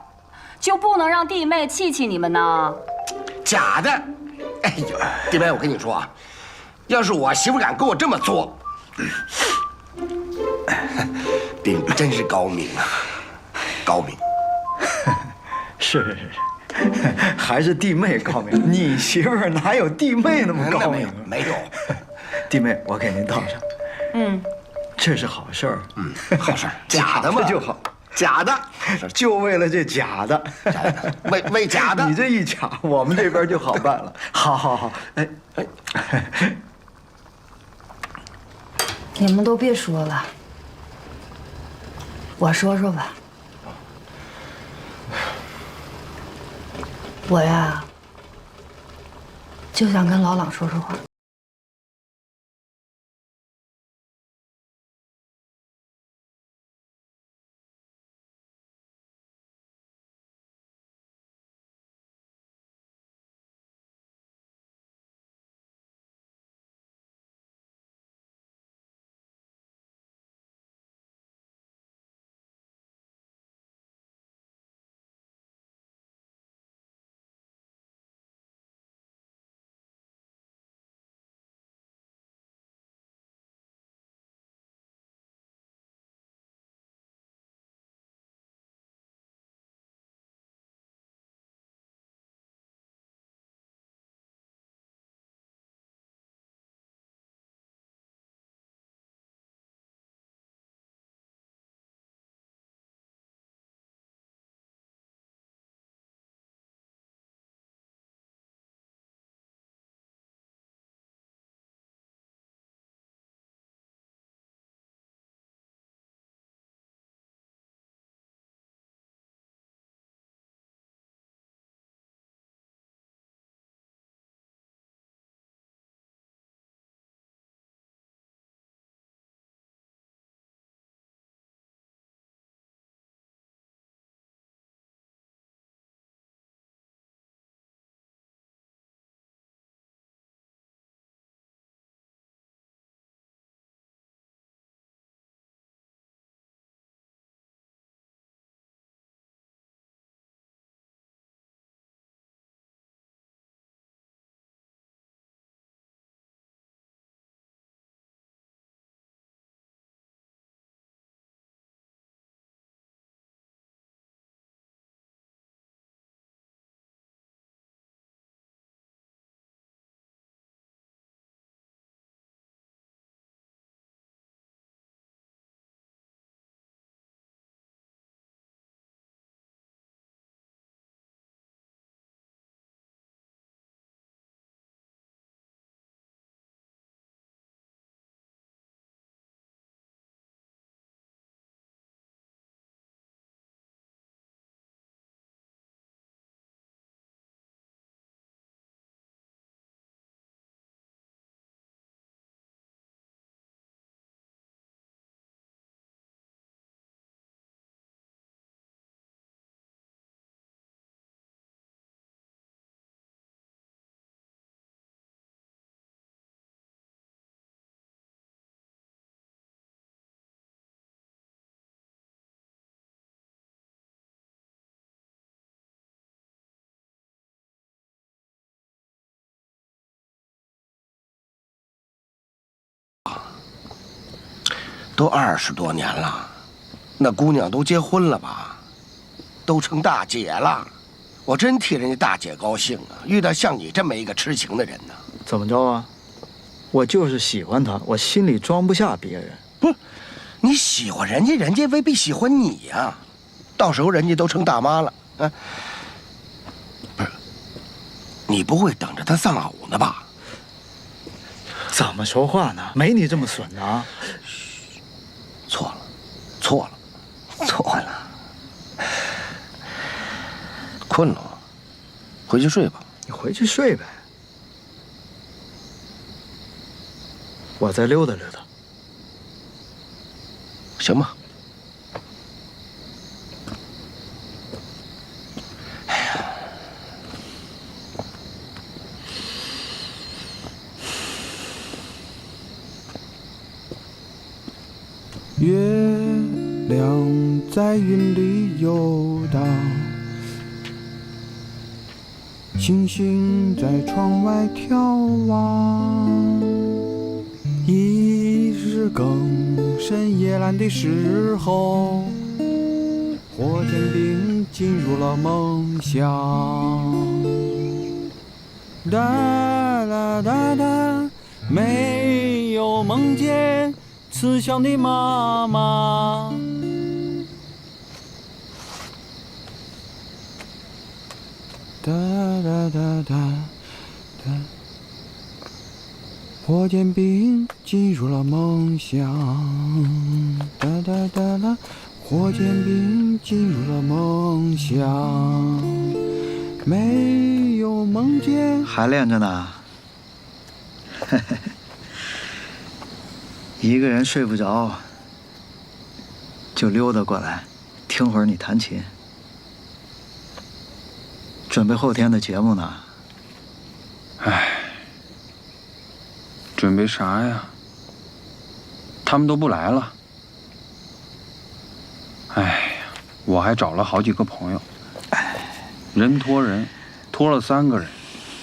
就不能让弟妹气气你们呢？假的！哎呦，弟妹，我跟你说啊，要是我媳妇敢跟我这么做，弟妹真是高明啊，高明。是，还是弟妹高明。你媳妇儿哪有弟妹那么高明？没有。弟妹，我给您道上。这是好事儿。好事儿。假的嘛就好。假的，就为了这假的，为假的。你这一假，我们这边就好办了。好，哎，你们都别说了，我说说吧。我呀，就想跟老朗说说话。都20多年了，那姑娘都结婚了吧，都成大姐了，我真替人家大姐高兴啊！遇到像你这么一个痴情的人呢。怎么着啊？我就是喜欢她，我心里装不下别人。不是，你喜欢人家，人家未必喜欢你呀。到时候人家都成大妈了，啊，不是，你不会等着她丧偶呢吧？怎么说话呢？没你这么损的啊！错了，错了，错了。困了，回去睡吧。你回去睡呗，我再溜达溜达。行吧。月亮在云里游荡，星星在窗外眺望。已是更深夜阑的时候，火箭兵进入了梦乡。哒啦哒哒，没有梦见慈祥的妈妈。哒哒哒哒哒，火箭兵进入了梦乡。哒哒哒啦，火箭兵进入了梦乡。没有梦见。还练着呢。嘿嘿。一个人睡不着，就溜达过来，听会儿你弹琴。准备后天的节目呢。唉，准备啥呀？他们都不来了。哎呀，我还找了好几个朋友，人托人，托了3个人，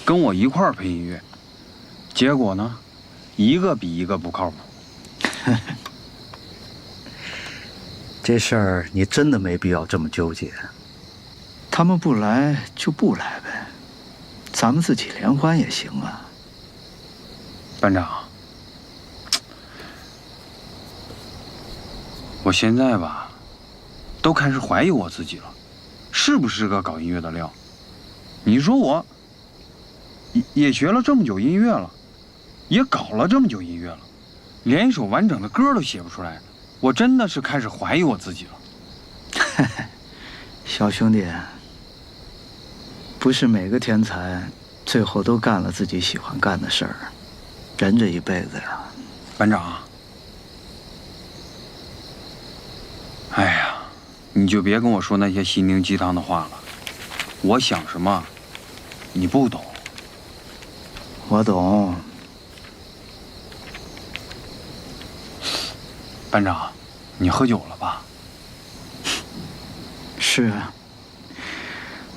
跟我一块儿配音乐。结果呢，一个比一个不靠谱。这事儿你真的没必要这么纠结。他们不来就不来呗，咱们自己联欢也行啊。班长，我现在吧，都开始怀疑我自己了，是不是个搞音乐的料？你说我也学了这么久音乐了，也搞了这么久音乐了，连一首完整的歌都写不出来，我真的是开始怀疑我自己了。小兄弟，不是每个天才最后都干了自己喜欢干的事儿，人这一辈子呀。班长，哎呀，你就别跟我说那些心灵鸡汤的话了，我想什么，你不懂。我懂。班长，你喝酒了吧？是啊，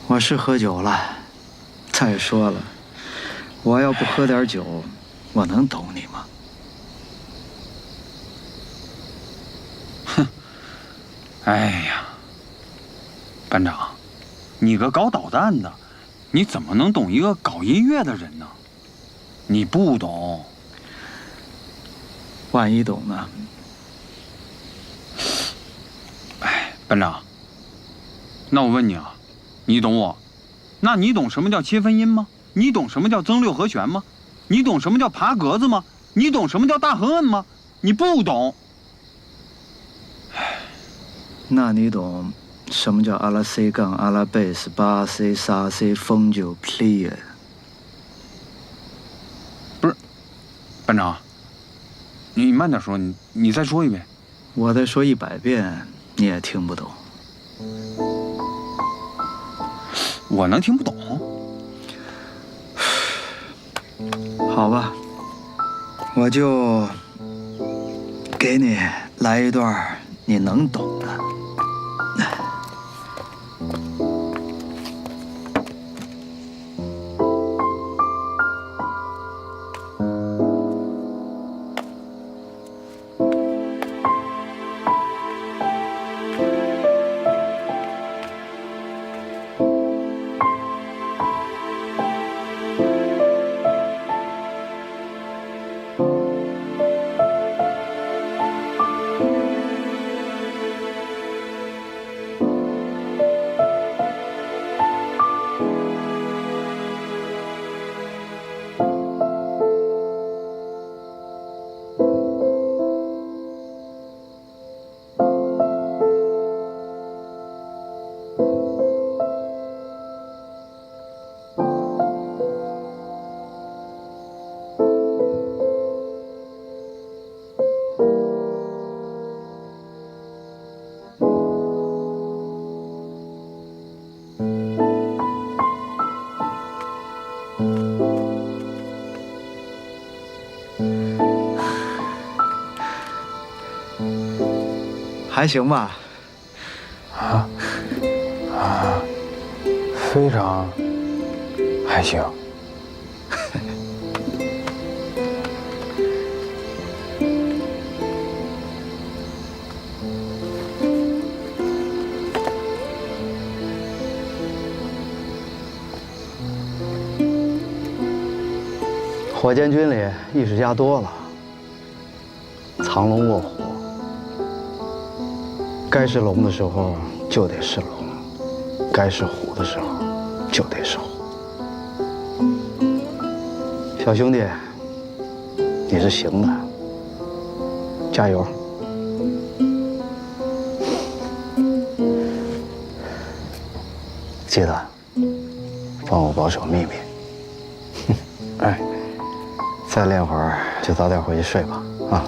我是喝酒了。再说了，我要不喝点酒，我能懂你吗？哼，哎呀，班长，你个搞导弹的，你怎么能懂一个搞音乐的人呢？你不懂。万一懂呢？哎，班长，那我问你啊，你懂我？那你懂什么叫切分音吗？你懂什么叫增六和弦吗？你懂什么叫爬格子吗？你懂什么叫大横摁吗？你不懂。那你懂什么叫阿拉 C 杠阿拉贝斯巴 C 萨 C 风九 clear？ 不是，班长，你慢点说，你再说一遍。我再说100遍，你也听不懂。我能听不懂？好吧，我就给你来一段你能懂的。还行吧。非常还行。火箭军里艺术家多了，藏龙卧虎，该是龙的时候就得是龙，该是虎的时候就得是虎。小兄弟，你是行的，加油！记得帮我保守秘密。哎。再练会儿，就早点回去睡吧，啊！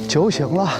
酒醒了。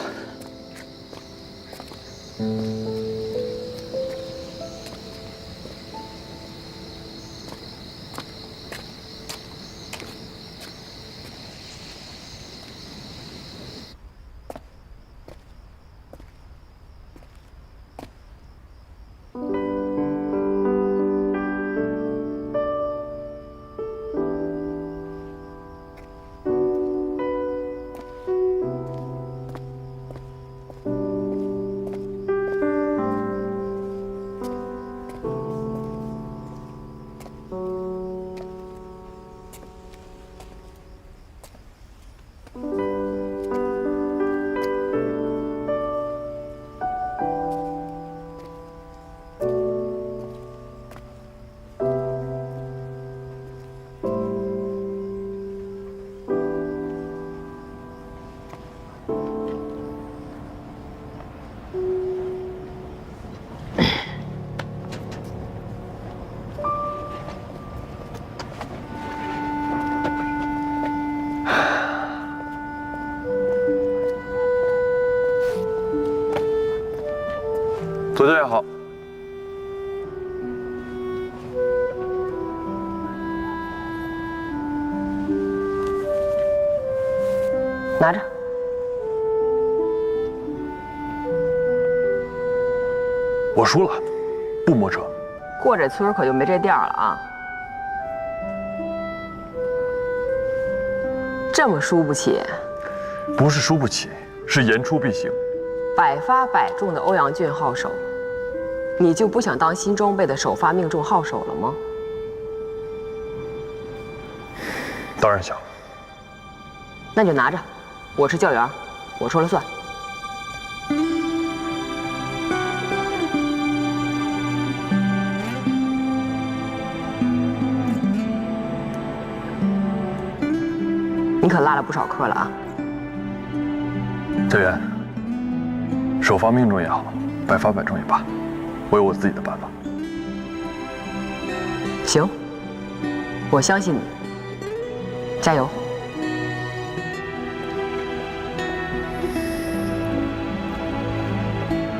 左教练好。拿着。我输了，不摸车。过这村可就没这店了啊！这么输不起？不是输不起，是言出必行。百发百中的欧阳俊号手，你就不想当新装备的首发命中号手了吗？当然想。那就拿着，我是教员，我说了算。你可落了不少课了啊，教员。首发命中也好，百发百中也罢，我有我自己的办法。行，我相信你，加油！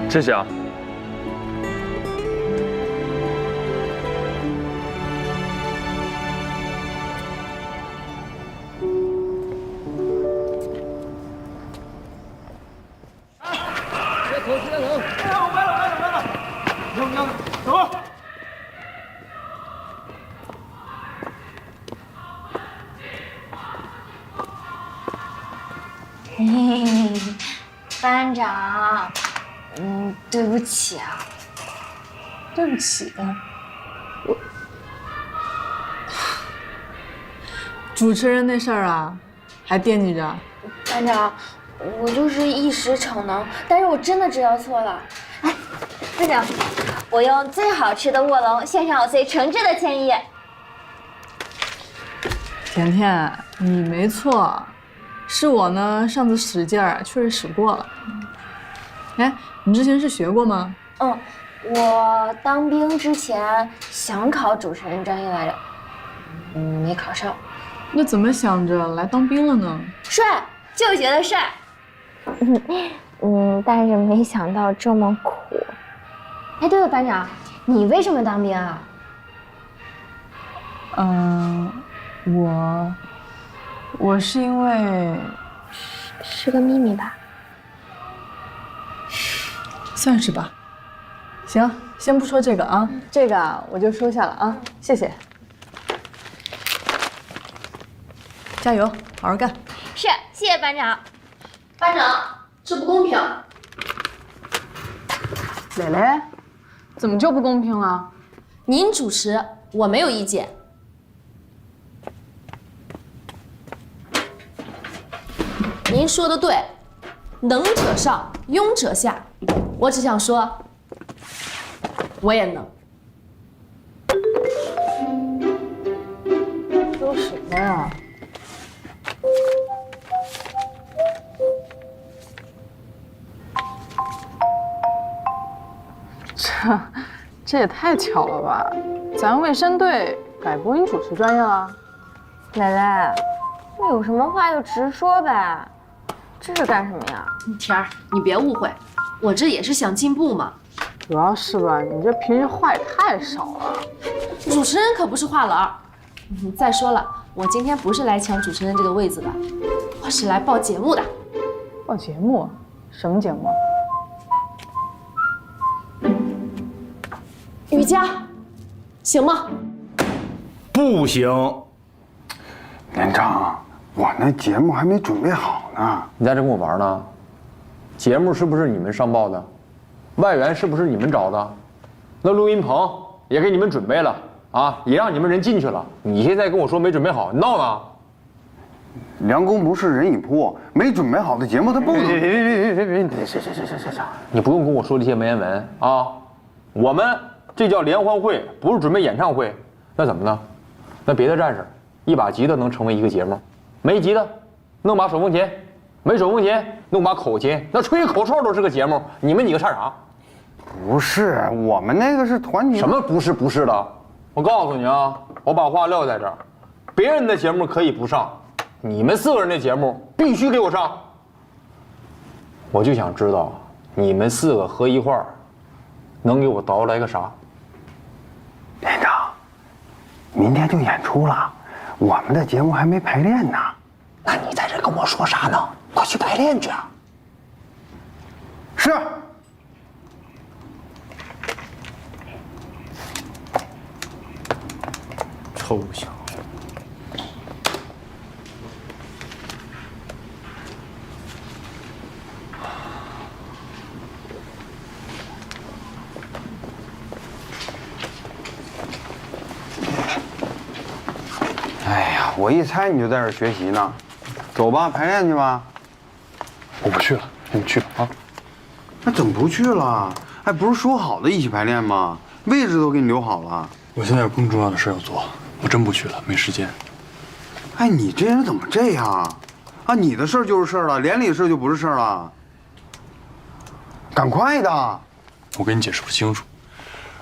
谢谢啊。班长，对不起啊。对不起，我主持人那事儿啊，还惦记着。班长，我就是一时逞能，但是我真的知道错了。哎，班长，我用最好吃的卧龙献上我最诚挚的歉意。甜甜，你没错。是我呢，上次使劲儿确实使过了。哎，你之前是学过吗？我当兵之前想考主持人专业来着，没考上。那怎么想着来当兵了呢？帅，就觉得帅。但是没想到这么苦。哎，对了，班长，你为什么当兵啊？我是因为是个秘密吧？算是吧。行，先不说这个啊，这个啊我就收下了啊，谢谢。加油，好好干。是，谢谢班长。班长，这不公平。蕾蕾，怎么就不公平了？您主持，我没有意见。您说的对，能者上，庸者下。我只想说，我也能。说什么呀？这也太巧了吧！咱卫生队改播音主持专业了。蕾蕾，你有什么话就直说呗。这是干什么呀？天儿，你别误会，我这也是想进步嘛。主要是吧，你这平时话也太少了。主持人可不是话痨。再说了，我今天不是来抢主持人这个位子的，我是来报节目的。报节目？什么节目？瑜伽，行吗？不行。连长，我那节目还没准备好呢。你在这跟我玩呢？节目是不是你们上报的？外援是不是你们找的？那录音棚也给你们准备了啊，也让你们人进去了。你现在跟我说没准备好，你闹呢？梁公不是人一铺，没准备好的节目他不能。别，行，你不用跟我说这些文言文啊。我们这叫联欢会，不是准备演唱会。那怎么呢？那别的战士一把吉他能成为一个节目，没吉他弄把手风琴，没手风琴弄把口琴，那吹口哨都是个节目。你们几个唱啥？不是，我们那个是团体。什么不是的？我告诉你啊，我把话撂在这儿，别人的节目可以不上，你们4个人的节目必须给我上。我就想知道，你们4个合一块儿，能给我捣来个啥？连长，明天就演出了，我们的节目还没排练呢。那你在这跟我说啥呢？快去排练去。是。臭小子！哎呀，我一猜你就在这儿学习呢。走吧，排练去吧。我不去了，你们去吧啊。那怎么不去了？还不是说好的一起排练吗？位置都给你留好了。我现在有更重要的事要做，我真不去了，没时间。哎，你这人怎么这样啊？你的事儿就是事儿了，连里的事儿就不是事儿了。赶快的！我跟你解释不清楚，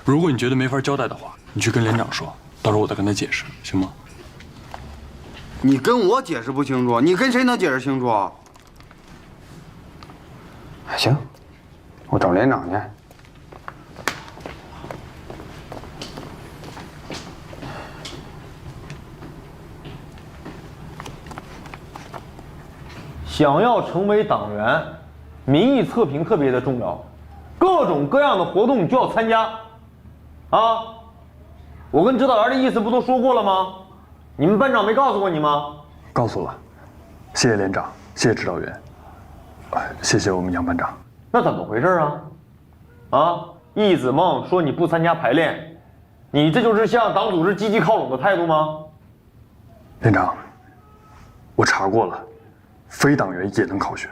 如果你觉得没法交代的话，你去跟连长说，到时候我再跟他解释，行吗？你跟我解释不清楚，你跟谁能解释清楚？行，我找连长去。想要成为党员，民意测评特别的重要，各种各样的活动就要参加。啊，我跟指导员的意思不都说过了吗？你们班长没告诉过你吗？告诉了，谢谢连长，谢谢指导员，谢谢我们杨班长。那怎么回事啊？啊，易子梦说你不参加排练，你这就是向党组织积极靠拢的态度吗？连长，我查过了，非党员也能考学。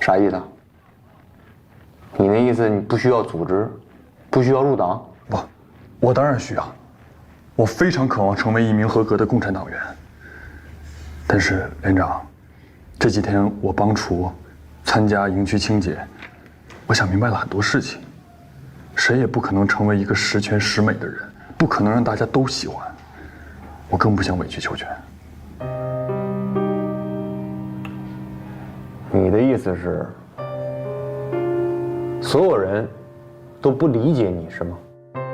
啥意思？你那意思你不需要组织，不需要入党？不，我当然需要。我非常渴望成为一名合格的共产党员。但是连长，这几天我帮厨，参加营区清洁，我想明白了很多事情。谁也不可能成为一个十全十美的人，不可能让大家都喜欢。我更不想委曲求全。你的意思是，所有人都不理解你是吗？